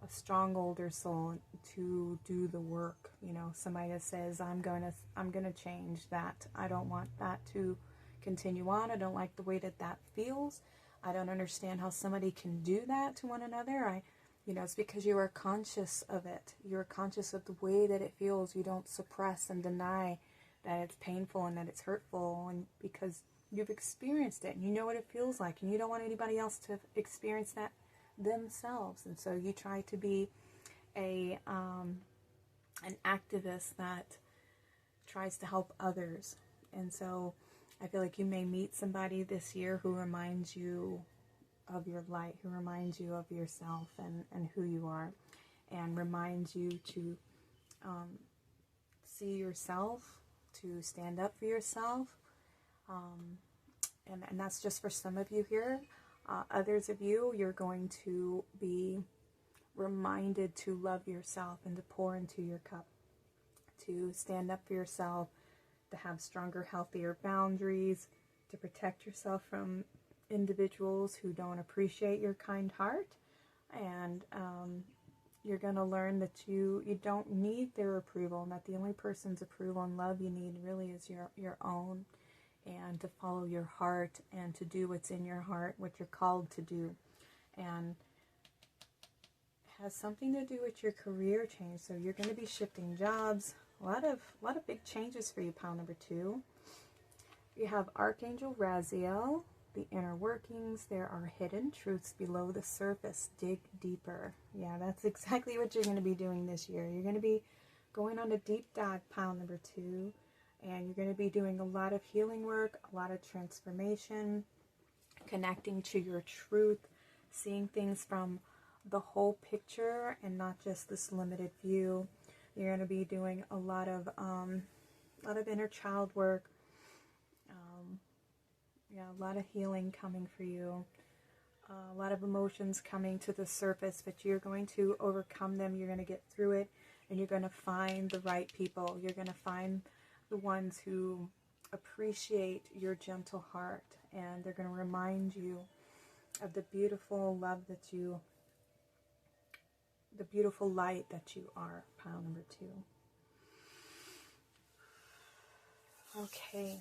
a strong older soul, to do the work. Somebody that says, I'm gonna change that, I don't want that to continue on, I don't like the way that feels, I don't understand how somebody can do that to one another. It's because you are conscious of it. You're conscious of the way that it feels. You don't suppress and deny that it's painful and that it's hurtful, and because you've experienced it and you know what it feels like, and you don't want anybody else to experience that themselves. And so you try to be an activist that tries to help others. And so I feel like you may meet somebody this year who reminds you of your light, who reminds you of yourself and who you are, and reminds you to see yourself, to stand up for yourself. And that's just for some of you here. Others of you, you're going to be reminded to love yourself and to pour into your cup, to stand up for yourself, to have stronger, healthier boundaries, to protect yourself from individuals who don't appreciate your kind heart. And you're going to learn that you don't need their approval, and that the only person's approval and love you need really is your own, and to follow your heart and to do what's in your heart, what you're called to do. And it has something to do with your career change. So you're going to be shifting jobs. A lot of big changes for you, pile number 2. You have Archangel Raziel, the inner workings. There are hidden truths below the surface. Dig deeper. Yeah, that's exactly what you're going to be doing this year. You're going to be going on a deep dive, pile number 2. And you're going to be doing a lot of healing work, a lot of transformation, connecting to your truth, seeing things from the whole picture and not just this limited view. You're going to be doing a lot of inner child work. A lot of healing coming for you. A lot of emotions coming to the surface, but you're going to overcome them. You're going to get through it, and you're going to find the right people. You're going to find the ones who appreciate your gentle heart, and they're going to remind you of the beautiful love that you, the beautiful light that you are, pile number 2. Okay.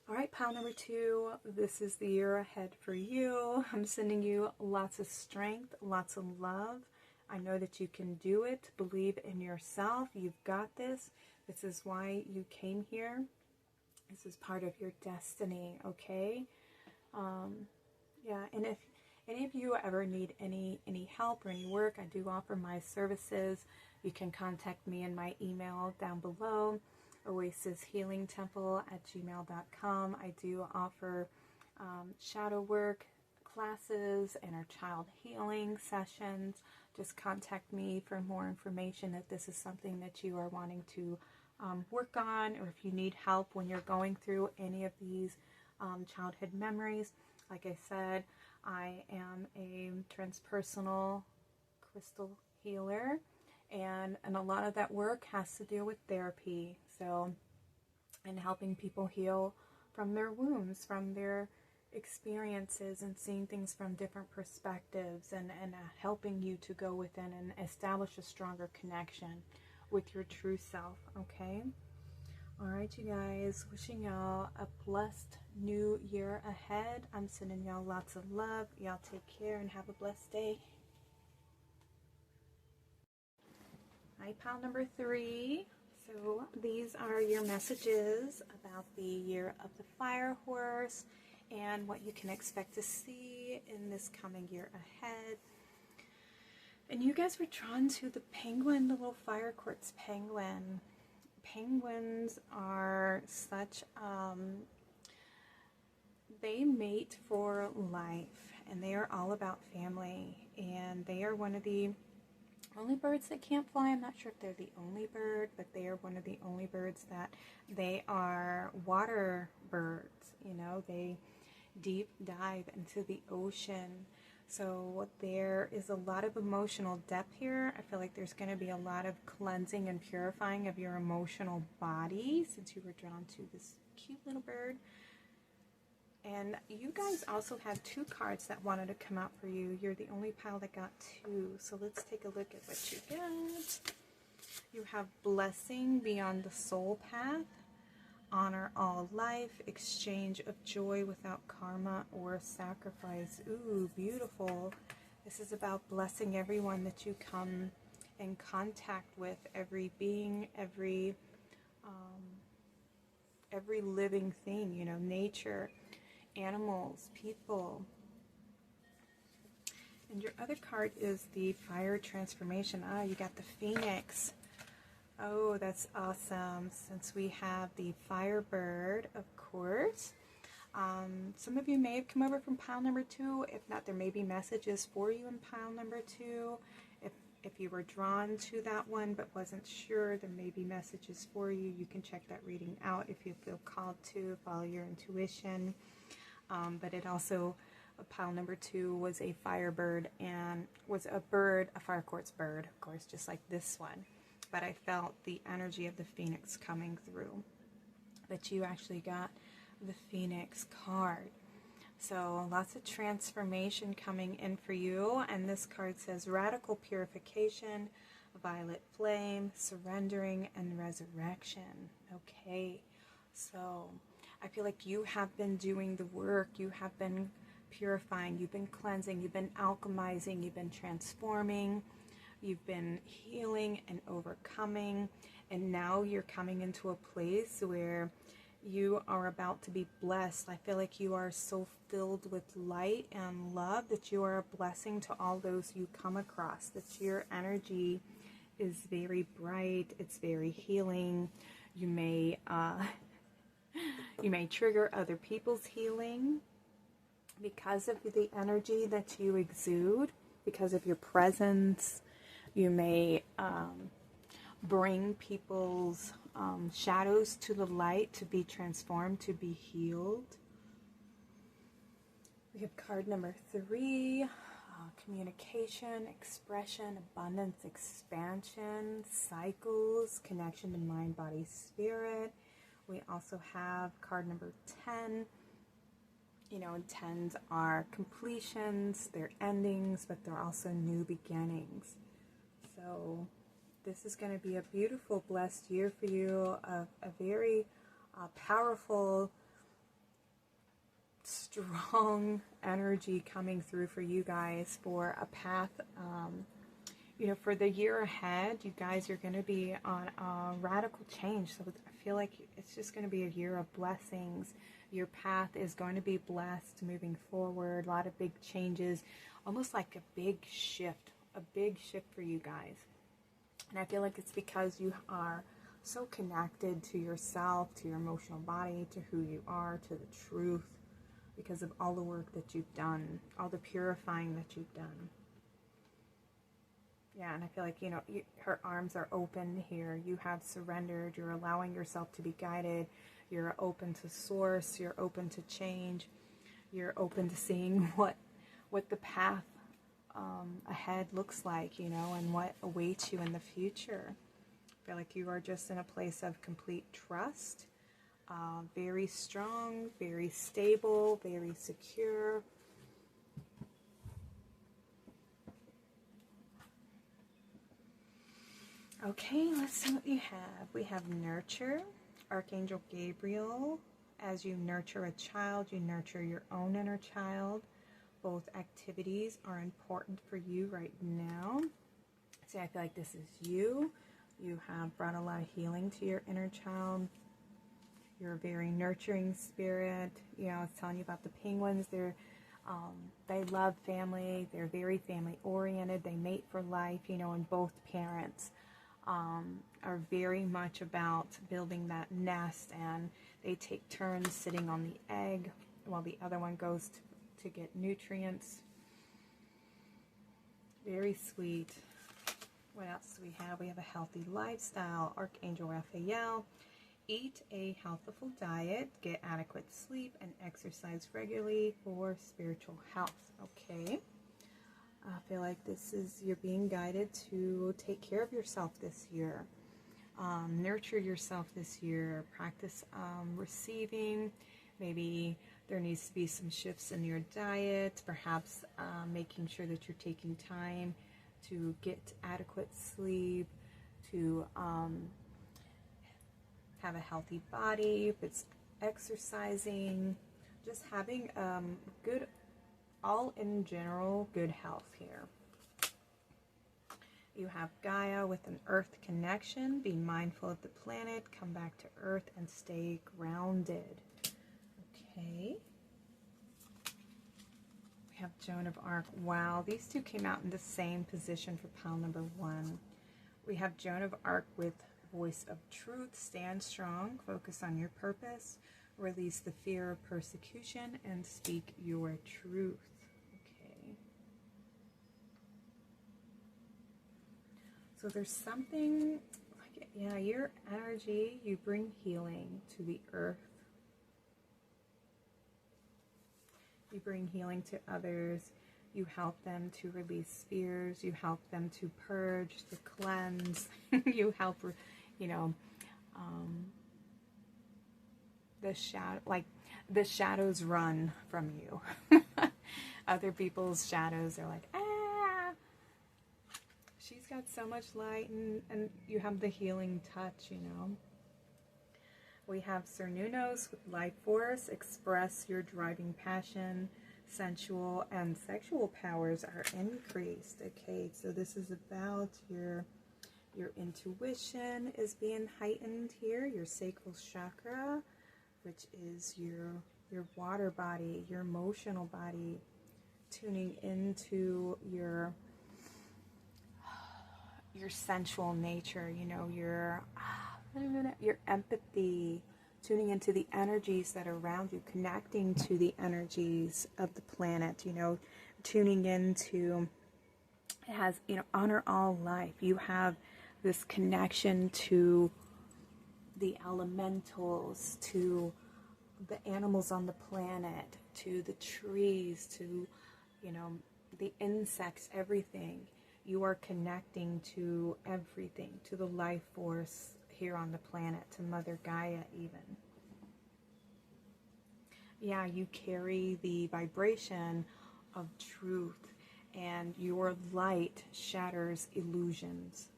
All right, pile number 2, this is the year ahead for you. I'm sending you lots of strength, lots of love. I know that you can do it. Believe in yourself. You've got this. This is why you came here. This is part of your destiny, okay? Yeah, and if any of you ever need any help or any work, I do offer my services. You can contact me in my email down below, oasishealingtemple@gmail.com. I do offer shadow work classes and our child healing sessions. Just contact me for more information if this is something that you are wanting to work on, or if you need help when you're going through any of these childhood memories. Like I said, I am a transpersonal crystal healer, and a lot of that work has to do with therapy. So, and helping people heal from their wounds, from their experiences, and seeing things from different perspectives, and helping you to go within and establish a stronger connection with your true self, okay? All right, you guys, wishing y'all a blessed new year ahead. I'm sending y'all lots of love. Y'all take care and have a blessed day. All right, pile number 3. So these are your messages about the year of the fire horse and what you can expect to see in this coming year ahead. And you guys were drawn to the penguin, the little fire quartz penguin. Penguins are such, they mate for life, and they are all about family, and they are one of the only birds that can't fly. I'm not sure if they're the only bird, but they are one of the only birds that they are water birds. You know, they deep dive into the ocean. So there is a lot of emotional depth here. I feel like there's going to be a lot of cleansing and purifying of your emotional body since you were drawn to this cute little bird. And you guys also had 2 cards that wanted to come out for you. You're the only pile that got 2. So let's take a look at what you get. You have blessing beyond the soul path. Honor all life, exchange of joy without karma or sacrifice. Ooh, beautiful. This is about blessing everyone that you come in contact with, every being, every living thing, you know, nature, animals, people. And your other card is the fire transformation. Ah, you got the phoenix. Oh, that's awesome. Since we have the Firebird, of course. Some of you may have come over from pile number 2. If not, there may be messages for you in pile number 2. If you were drawn to that one but wasn't sure, there may be messages for you. You can check that reading out if you feel called to follow your intuition. But it also, pile number 2 was a Firebird, and was a bird, a fire quartz bird, of course, just like this one. But I felt the energy of the phoenix coming through. But you actually got the phoenix card. So lots of transformation coming in for you. And this card says radical purification, violet flame, surrendering, and resurrection. Okay, so I feel like you have been doing the work. You have been purifying. You've been cleansing. You've been alchemizing. You've been transforming. You've been healing and overcoming, and now you're coming into a place where you are about to be blessed. I feel like you are so filled with light and love that you are a blessing to all those you come across, that your energy is very bright, it's very healing. You may trigger other people's healing because of the energy that you exude, because of your presence. You may bring people's shadows to the light to be transformed, to be healed. We have card number 3, communication, expression, abundance, expansion, cycles, connection to mind, body, spirit. We also have card number 10. You know, and 10s are completions, they're endings, but they're also new beginnings. So this is going to be a beautiful, blessed year for you, a very powerful, strong energy coming through for you guys for a path. You know, for the year ahead, you guys are going to be on a radical change. So I feel like it's just going to be a year of blessings. Your path is going to be blessed moving forward. A lot of big changes, almost like a big shift for you guys. And I feel like it's because you are so connected to yourself, to your emotional body, to who you are, to the truth, because of all the work that you've done, all the purifying that you've done. Yeah, and I feel like, you know, her arms are open here. You have surrendered. You're allowing yourself to be guided. You're open to source. You're open to change. You're open to seeing what the path ahead looks like, you know, and what awaits you in the future. I feel like you are just in a place of complete trust. Very strong, very stable, very secure. Okay, let's see what you have. We have nurture, Archangel Gabriel. As you nurture a child, you nurture your own inner child. Both activities are important for you right now. See, I feel like this is you. You have brought a lot of healing to your inner child. You're a very nurturing spirit. You know, I was telling you about the penguins. They love family. They're very family oriented. They mate for life, you know, and both parents are very much about building that nest, and they take turns sitting on the egg while the other one goes to get nutrients. Very sweet. What else do we have? We have a healthy lifestyle, Archangel Raphael. Eat a healthful diet, get adequate sleep, and exercise regularly for spiritual health. Okay. I feel like you're being guided to take care of yourself this year. Nurture yourself this year. Practice receiving. Maybe there needs to be some shifts in your diet. Perhaps making sure that you're taking time to get adequate sleep, to have a healthy body. If it's exercising, just having good, all in general, good health here. You have Gaia with an earth connection. Be mindful of the planet. Come back to earth and stay grounded. Okay. We have Joan of Arc. Wow, these two came out in the same position for pile number 1. We have Joan of Arc with voice of truth. Stand strong. Focus on your purpose. Release the fear of persecution and speak your truth. Okay. So there's something, like, yeah, your energy, you bring healing to the earth. You bring healing to others. You help them to release fears. You help them to purge, to cleanse. You help, you know, the shadows run from you. Other people's shadows are like, ah. She's got so much light, and you have the healing touch, you know. We have Cernunnos with life force. Express your driving passion. Sensual and sexual powers are increased. Okay, so this is about your intuition is being heightened here. Your sacral chakra, which is your water body, your emotional body, tuning into your sensual nature, you know, your empathy, tuning into the energies that are around you, connecting to the energies of the planet, you know, tuning into, it has, you know, honor all life. You have this connection to the elementals, to the animals on the planet, to the trees, to, you know, the insects, everything. You are connecting to everything, to the life force here on the planet, to Mother Gaia even. yeah, you carry the vibration of truth, and your light shatters illusions.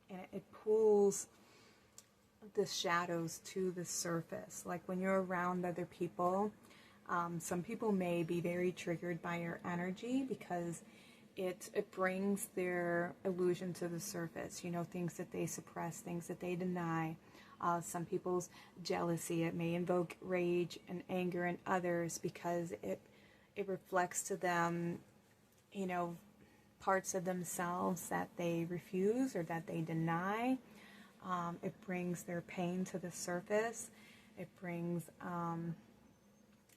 And it pulls the shadows to the surface. Like when you're around other people, some people may be very triggered by your energy because it brings their illusion to the surface. You know, things that they suppress, things that they deny. Some people's jealousy, it may invoke rage and anger in others because it reflects to them, you know, parts of themselves that they refuse or that they deny. It brings their pain to the surface. It brings,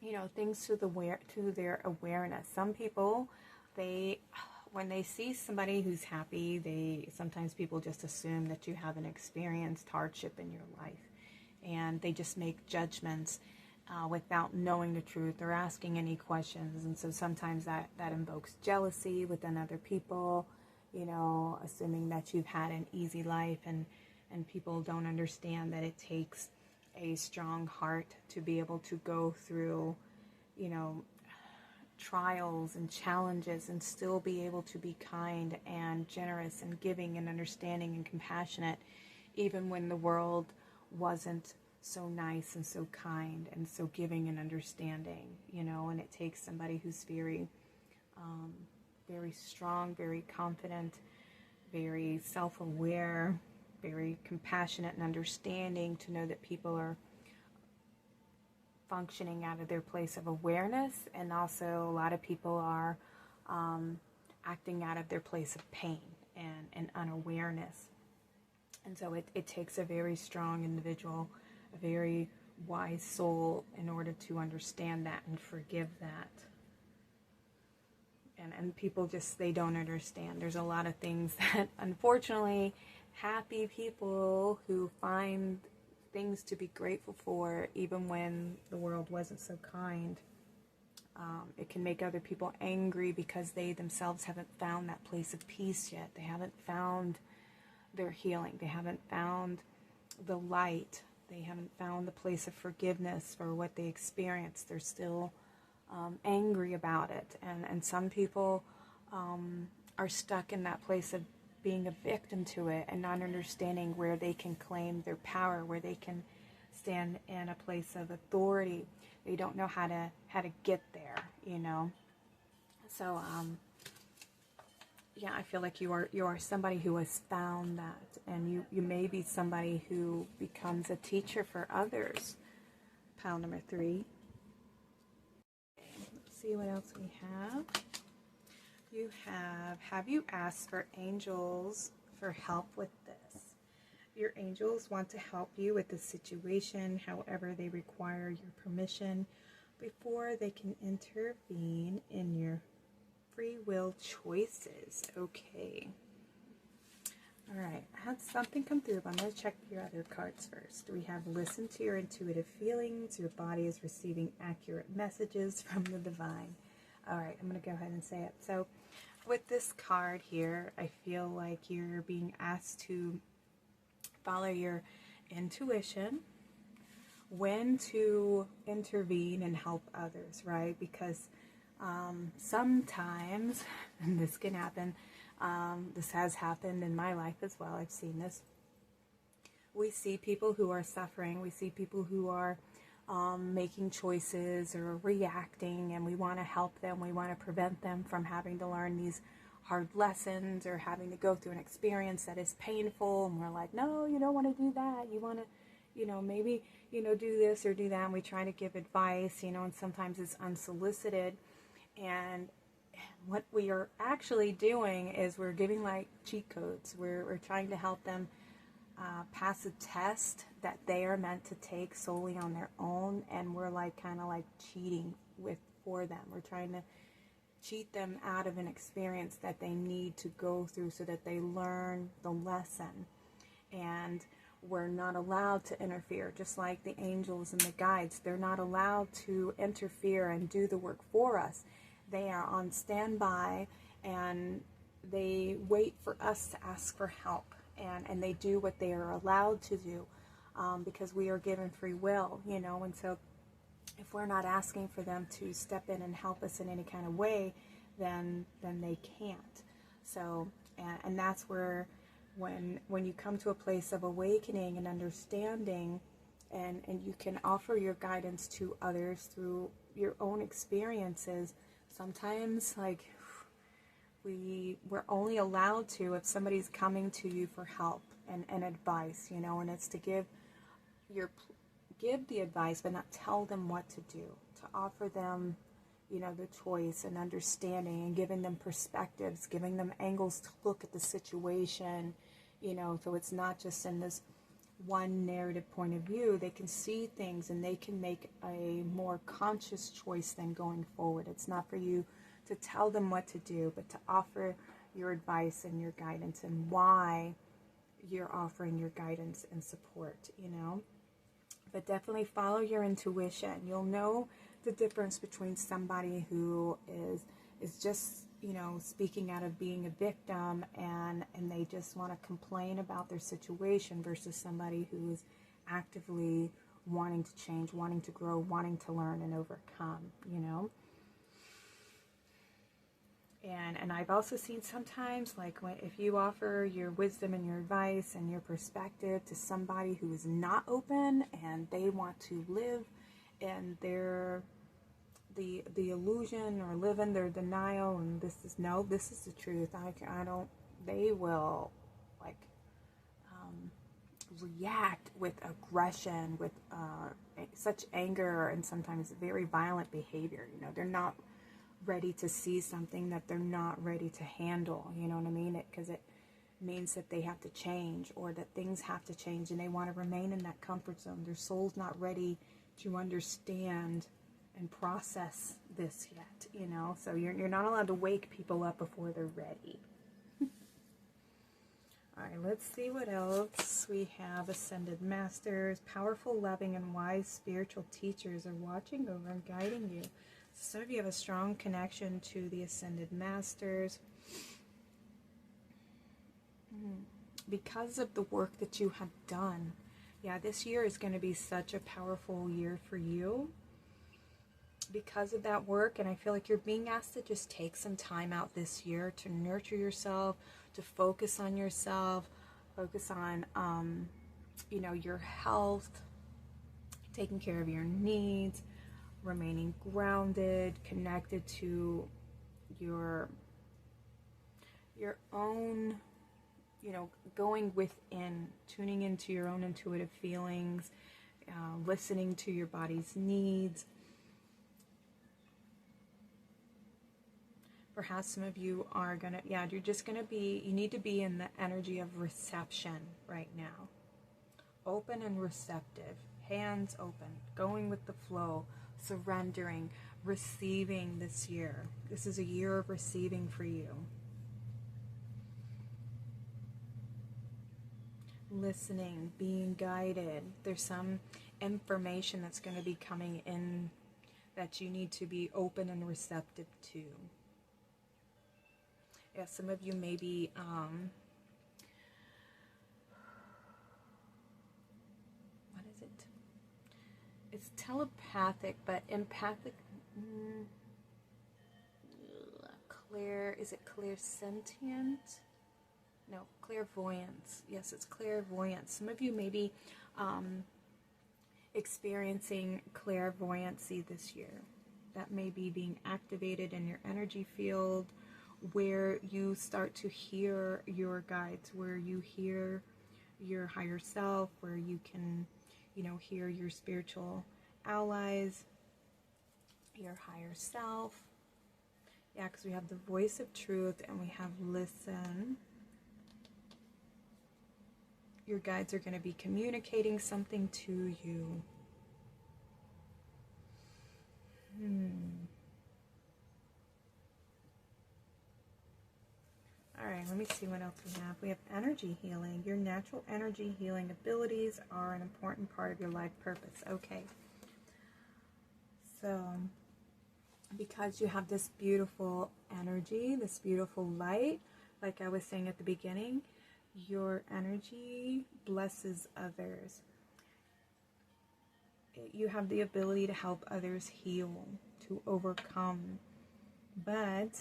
you know, things to their awareness. Some people, when they see somebody who's happy, sometimes people just assume that you haven't experienced hardship in your life, and they just make judgments without knowing the truth or asking any questions. And so sometimes that invokes jealousy within other people, you know, assuming that you've had an easy life, and people don't understand that it takes a strong heart to be able to go through, you know, trials and challenges and still be able to be kind and generous and giving and understanding and compassionate, even when the world wasn't so nice and so kind and so giving and understanding, you know. And it takes somebody who's very, very strong, very confident, very self-aware, very compassionate and understanding to know that people are functioning out of their place of awareness, and also a lot of people are acting out of their place of pain and unawareness. And so it takes a very strong individual, a very wise soul, in order to understand that and forgive that. And people just, they don't understand. There's a lot of things that, unfortunately, happy people who find things to be grateful for, even when the world wasn't so kind, it can make other people angry because they themselves haven't found that place of peace yet. They haven't found their healing. They haven't found the light. They haven't found the place of forgiveness for what they experienced. They're still angry about it. And some people are stuck in that place of being a victim to it and not understanding where they can claim their power, where they can stand in a place of authority. They don't know how to get there, you know. So yeah, I feel like you are somebody who has found that, and you may be somebody who becomes a teacher for others. Pile number 3. Let's see what else we have. You have you asked for angels for help with this? Your angels want to help you with the situation, however they require your permission before they can intervene in your free will choices. Okay. All right. I had something come through, but I'm going to check your other cards first. We have listen to your intuitive feelings. Your body is receiving accurate messages from the divine. All right. I'm going to go ahead and say it. So with this card here, I feel like you're being asked to follow your intuition, when to intervene and help others, right? Because sometimes, and this can happen, this has happened in my life as well, I've seen this, we see people who are suffering, we see people who are making choices or reacting, and we want to help them, we want to prevent them from having to learn these hard lessons or having to go through an experience that is painful, and we're like, no, you don't want to do that, you want to, you know, maybe, you know, do this or do that, and we try to give advice, you know, and sometimes it's unsolicited. And what we are actually doing is we're giving like cheat codes. We're trying to help them pass a test that they are meant to take solely on their own, and we're like kind of like cheating for them. We're trying to cheat them out of an experience that they need to go through so that they learn the lesson. And we're not allowed to interfere, just like the angels and the guides. They're not allowed to interfere and do the work for us. They are on standby, and they wait for us to ask for help, and they do what they are allowed to do, because we are given free will, you know. And so if we're not asking for them to step in and help us in any kind of way, then they can't. So, and that's where when you come to a place of awakening and understanding, and you can offer your guidance to others through your own experiences. Sometimes, like, we're only allowed to if somebody's coming to you for help and advice, you know, and it's to give the advice, but not tell them what to do, to offer them, you know, the choice and understanding, and giving them perspectives, giving them angles to look at the situation, you know, so it's not just in this one narrative point of view. They can see things and they can make a more conscious choice than going forward. It's not for you to tell them what to do, but to offer your advice and your guidance, and why you're offering your guidance and support, you know. But definitely follow your intuition. You'll know the difference between somebody who is just, you know, speaking out of being a victim and they just want to complain about their situation, versus somebody who is actively wanting to change, wanting to grow, wanting to learn and overcome, you know. And I've also seen sometimes, like, if you offer your wisdom and your advice and your perspective to somebody who is not open and they want to live in the illusion, or live in their denial, and this is the truth. I don't. They will, like, react with aggression, with such anger, and sometimes very violent behavior. You know, they're not ready to see something that they're not ready to handle, you know what I mean? Because it means that they have to change, or that things have to change, and they want to remain in that comfort zone. Their soul's not ready to understand and process this yet, you know? So you're not allowed to wake people up before they're ready. All right, let's see what else we have. Ascended Masters, powerful, loving, and wise spiritual teachers are watching over and guiding you. Some of you have a strong connection to the Ascended Masters because of the work that you have done. Yeah, this year is going to be such a powerful year for you because of that work. And I feel like you're being asked to just take some time out this year to nurture yourself, to focus on yourself, focus on, you know, your health, taking care of your needs, remaining grounded, connected to your own, you know, going within, tuning into your own intuitive feelings, listening to your body's needs. Perhaps some of you are gonna, you're just gonna be, you need to be in the energy of reception right now. Open and receptive, hands open, going with the flow, surrendering, receiving this year. This is a year of receiving for you. Listening, being guided. There's some information that's going to be coming in that you need to be open and receptive to. Yeah, some of you may be what is it? It's telepathic, but empathic. Is it clairsentient? No, clairvoyance. Yes, it's clairvoyance. Some of you may be experiencing clairvoyancy this year. That may be being activated in your energy field, where you start to hear your guides, where you hear your higher self, where you can, you know, hear your spiritual allies, your higher self. Yeah, because we have the voice of truth and we have listen. Your guides are going to be communicating something to you. All right, let me see what else we have. We have energy healing. Your natural energy healing abilities are an important part of your life purpose. Okay. So, because you have this beautiful energy, this beautiful light, like I was saying at the beginning, your energy blesses others. you have the ability to help others heal, to overcome. But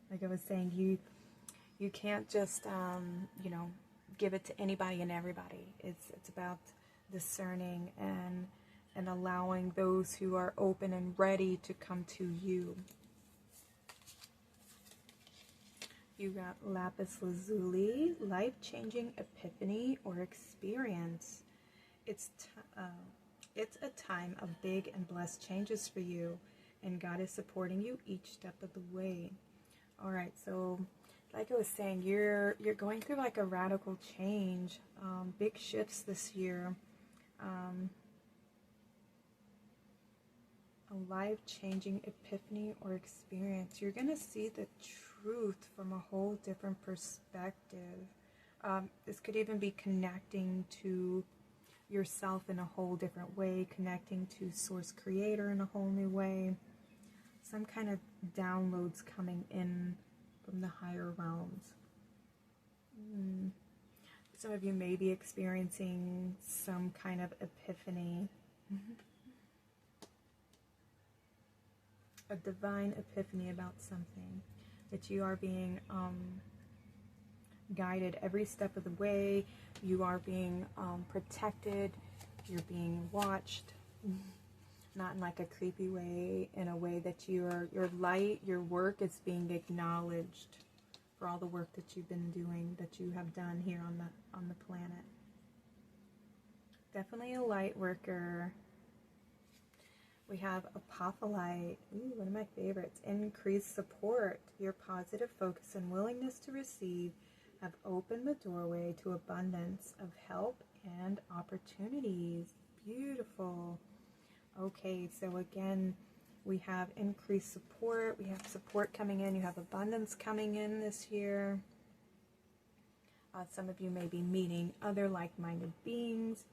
like I was saying, you can't just you know, give it to anybody and everybody. It's about discerning and allowing those who are open and ready to come to you. You got lapis lazuli, life-changing epiphany or experience. It's a time of big and blessed changes for you, and God is supporting you each step of the way. All right, so like I was saying, you're going through like a radical change, big shifts this year. A life-changing epiphany or experience. You're going to see the truth from a whole different perspective. This could even be connecting to yourself in a whole different way, connecting to Source Creator in a whole new way. Some kind of downloads coming in from the higher realms. Some of you may be experiencing some kind of epiphany. A divine epiphany about something, that you are being guided every step of the way. You are being protected. You're being watched, not in like a creepy way, in a way that your light, your work is being acknowledged for all the work that you've been doing, that you have done here on the planet. Definitely a light worker. We have apophyllite, one of my favorites. Increased support. Your positive focus and willingness to receive have opened the doorway to abundance of help and opportunities. Beautiful. Okay, so again, we have increased support. We have support coming in. You have abundance coming in this year. Some of you may be meeting other like-minded beings,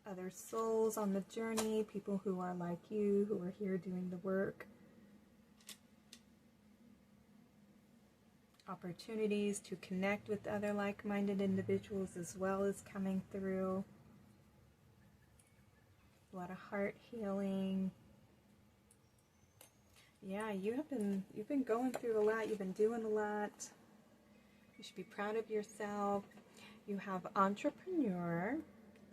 other souls on the journey, people who are like you, who are here doing the work. Opportunities to connect with other like-minded individuals as well as coming through. A lot of heart healing. Yeah, you've been going through a lot. You've been doing a lot. You should be proud of yourself. You have entrepreneur.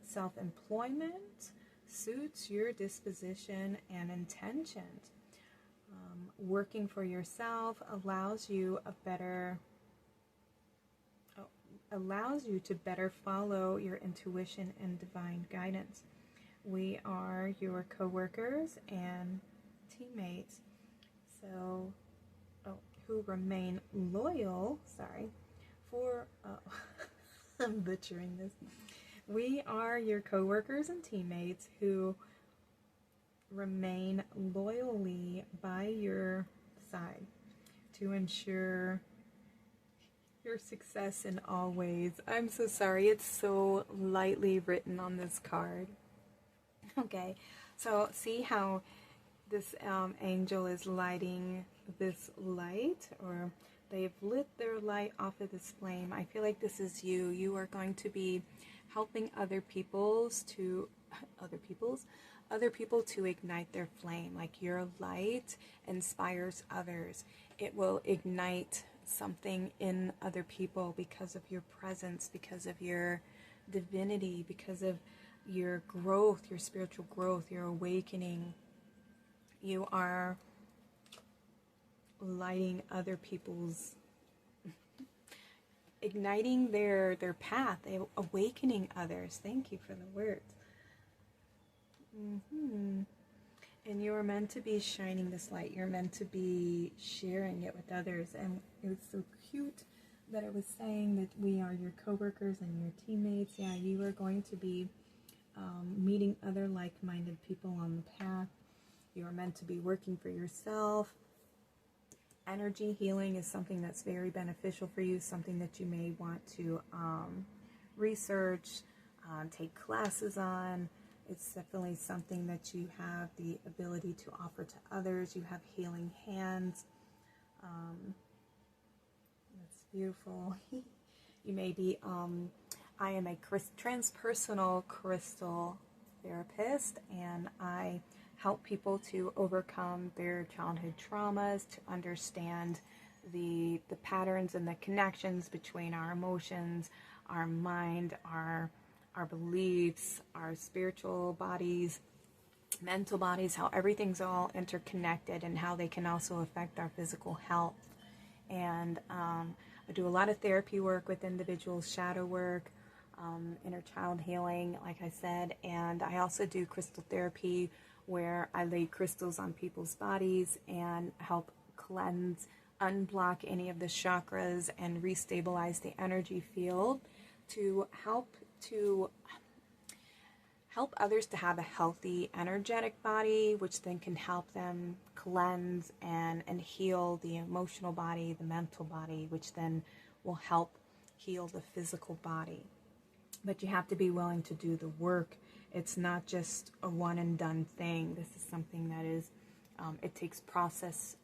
Self-employment suits your disposition and intentions. Working for yourself allows you to better follow your intuition and divine guidance. We are your co-workers and teammates, so who remain loyal. I'm butchering this. We are your co-workers and teammates who remain loyally by your side to ensure your success in all ways. I'm so sorry, it's so lightly written on this card. Okay, so see how this angel is lighting this light, or they've lit their light off of this flame. I feel like this is you. You are going to be helping other people to ignite their flame. Like your light inspires others. It will ignite something in other people because of your presence, because of your divinity, because of your growth, your spiritual growth, your awakening. You are lighting other people's, igniting their path, awakening others. Thank you for the words. And you're meant to be shining this light. You're meant to be sharing it with others. And it was so cute that I was saying that we are your co-workers and your teammates. Yeah, you are going to be meeting other like-minded people on the path. You are meant to be working for yourself. Energy healing is something that's very beneficial for you, something that you may want to research, take classes on. It's definitely something that you have the ability to offer to others. You have healing hands. That's beautiful. You may be, I am a transpersonal crystal therapist, and I help people to overcome their childhood traumas, to understand the patterns and the connections between our emotions, our mind, our beliefs, our spiritual bodies, mental bodies, how everything's all interconnected, and how they can also affect our physical health. And I do a lot of therapy work with individuals, shadow work, inner child healing, like I said, and I also do crystal therapy, where I lay crystals on people's bodies and help cleanse, unblock any of the chakras, and restabilize the energy field to help others to have a healthy energetic body, which then can help them cleanse and heal the emotional body, the mental body, which then will help heal the physical body. But you have to be willing to do the work. It's not just a one and done thing. This is something that is, it takes process.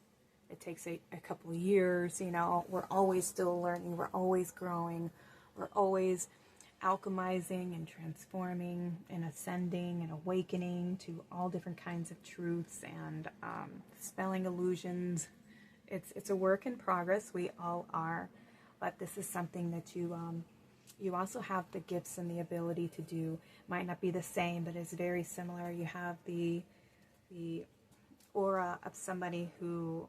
It takes a couple of years, you know. We're always still learning. We're always growing. We're always alchemizing and transforming and ascending and awakening to all different kinds of truths and dispelling illusions. It's a work in progress. We all are. But this is something that you also have the gifts and the ability to do. Might not be the same, but it's very similar. You have the aura of somebody who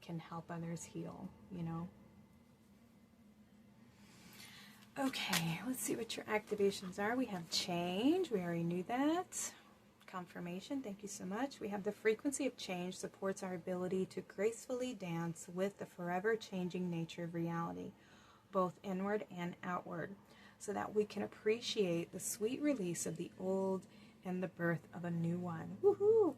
can help others heal, you know. Okay, let's see what your activations are. We have change. We already knew that. Confirmation. Thank you so much. We have the frequency of change supports our ability to gracefully dance with the forever changing nature of reality, both inward and outward, so that we can appreciate the sweet release of the old and the birth of a new one. Woohoo!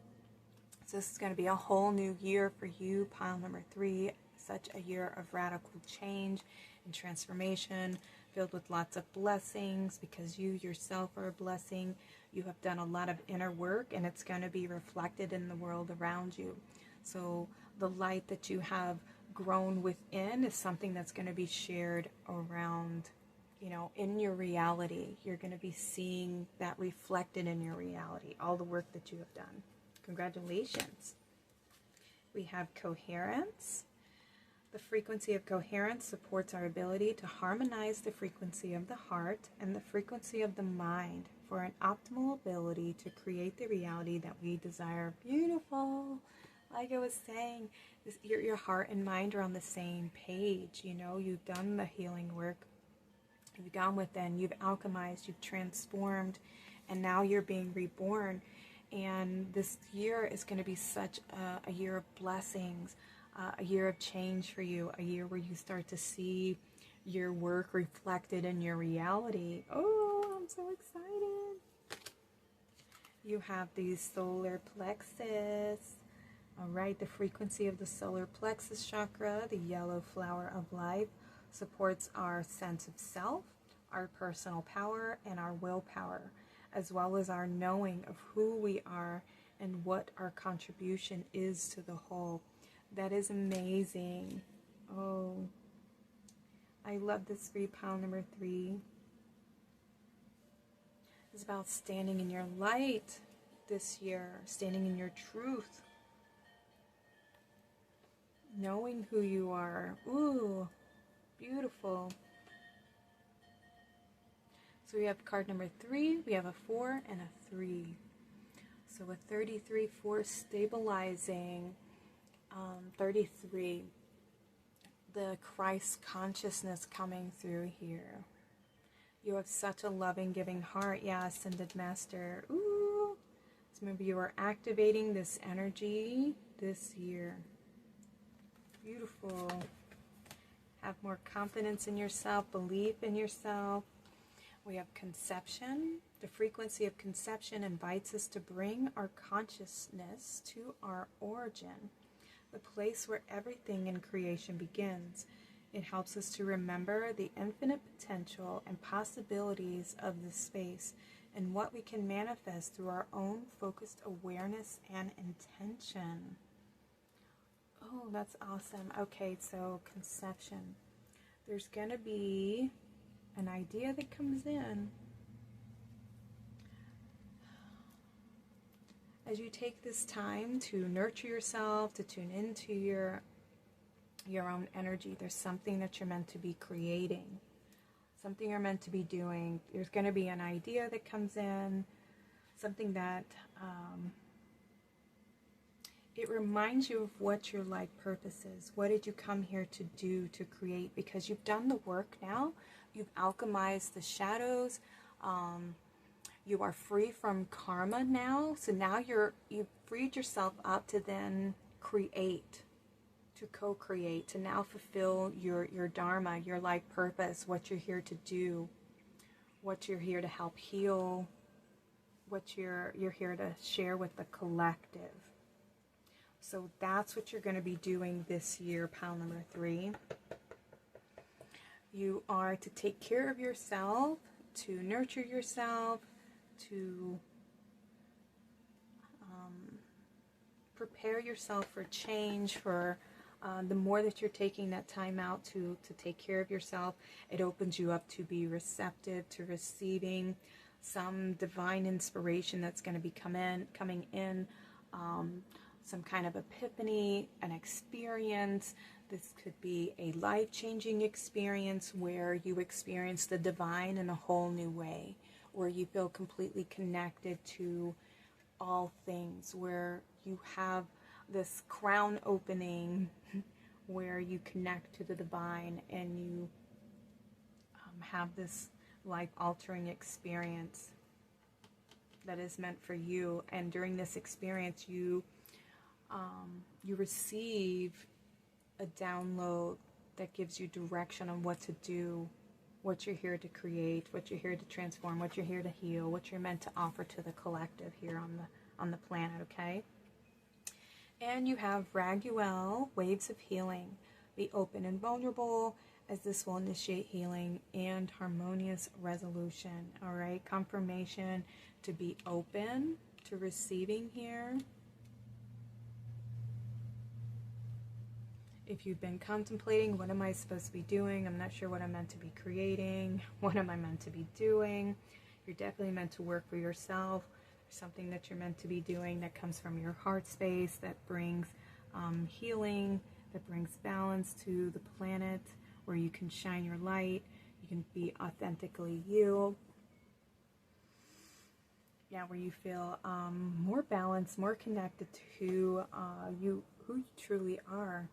So this is going to be a whole new year for you, pile number 3. Such a year of radical change and transformation, filled with lots of blessings, because you yourself are a blessing. You have done a lot of inner work, and it's going to be reflected in the world around you. So the light that you have grown within is something that's going to be shared around, you know, in your reality. You're going to be seeing that reflected in your reality, all the work that you have done. Congratulations. We have coherence. The frequency of coherence supports our ability to harmonize the frequency of the heart and the frequency of the mind for an optimal ability to create the reality that we desire. Beautiful. Like I was saying, your heart and mind are on the same page. You know, you've done the healing work. You've gone within, you've alchemized, you've transformed, and now you're being reborn. And this year is going to be such a year of blessings, a year of change for you, a year where you start to see your work reflected in your reality. Oh, I'm so excited. You have the solar plexus. All right, the frequency of the solar plexus chakra, the yellow flower of life, supports our sense of self, our personal power, and our willpower, as well as our knowing of who we are and what our contribution is to the whole. That is amazing. Oh, I love this for you, pile number 3. It's about standing in your light this year, standing in your truth, knowing who you are. Ooh, beautiful. So we have card number 3, we have a 4 and a 3. So a 33, 4, stabilizing. 33, the Christ consciousness coming through here. You have such a loving, giving heart. Yeah, Ascended Master. Ooh. So maybe you are activating this energy this year. Beautiful. Have more confidence in yourself, belief in yourself. We have conception. The frequency of conception invites us to bring our consciousness to our origin, the place where everything in creation begins. It helps us to remember the infinite potential and possibilities of this space and what we can manifest through our own focused awareness and intention. Oh, that's awesome. Okay, so conception. There's going to be an idea that comes in. as you take this time to nurture yourself, to tune into your own energy, there's something that you're meant to be creating, something you're meant to be doing. There's going to be an idea that comes in, something that it reminds you of what your life purpose is. What did you come here to do, to create? Because you've done the work now. You've alchemized the shadows. You are free from karma now. So now you've freed yourself up to then create, to co-create, to now fulfill your dharma, your life purpose, what you're here to do, what you're here to help heal, what you're here to share with the collective. So that's what you're going to be doing this year, pile number 3. You are to take care of yourself, to nurture yourself, to prepare yourself for change, for the more that you're taking that time out to take care of yourself, it opens you up to be receptive to receiving some divine inspiration that's going to be coming in, some kind of epiphany, an experience. This could be a life-changing experience where you experience the divine in a whole new way, where you feel completely connected to all things, where you have this crown opening where you connect to the divine and you have this life-altering experience that is meant for you. And during this experience, you receive a download that gives you direction on what to do, what you're here to create, what you're here to transform, what you're here to heal, what you're meant to offer to the collective here on the planet, okay? And you have Raguel, Waves of Healing. Be open and vulnerable, as this will initiate healing and harmonious resolution. All right, confirmation to be open to receiving here. If you've been contemplating, what am I supposed to be doing? I'm not sure what I'm meant to be creating. What am I meant to be doing? You're definitely meant to work for yourself. There's something that you're meant to be doing that comes from your heart space, that brings healing, that brings balance to the planet, where you can shine your light, you can be authentically you. Yeah, where you feel more balanced, more connected to who you truly are.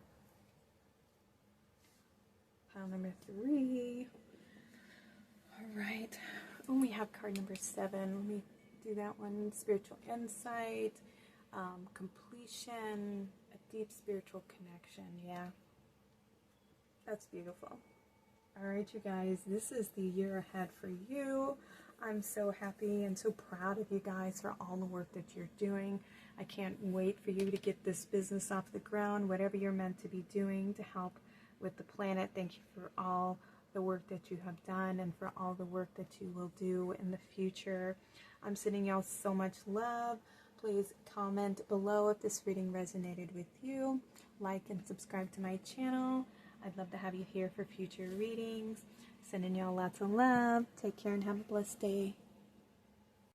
Pile number 3. All right. Oh, we have card number 7. Let me do that one. Spiritual insight, completion, a deep spiritual connection. Yeah, that's beautiful. All right, you guys, this is the year ahead for you. I'm so happy and so proud of you guys for all the work that you're doing. I can't wait for you to get this business off the ground, whatever you're meant to be doing to help with the planet. Thank you for all the work that you have done and for all the work that you will do in the future. I'm sending y'all so much love. Please comment below if this reading resonated with you. Like and subscribe to my channel. I'd love to have you here for future readings. Sending y'all lots of love. Take care and have a blessed day.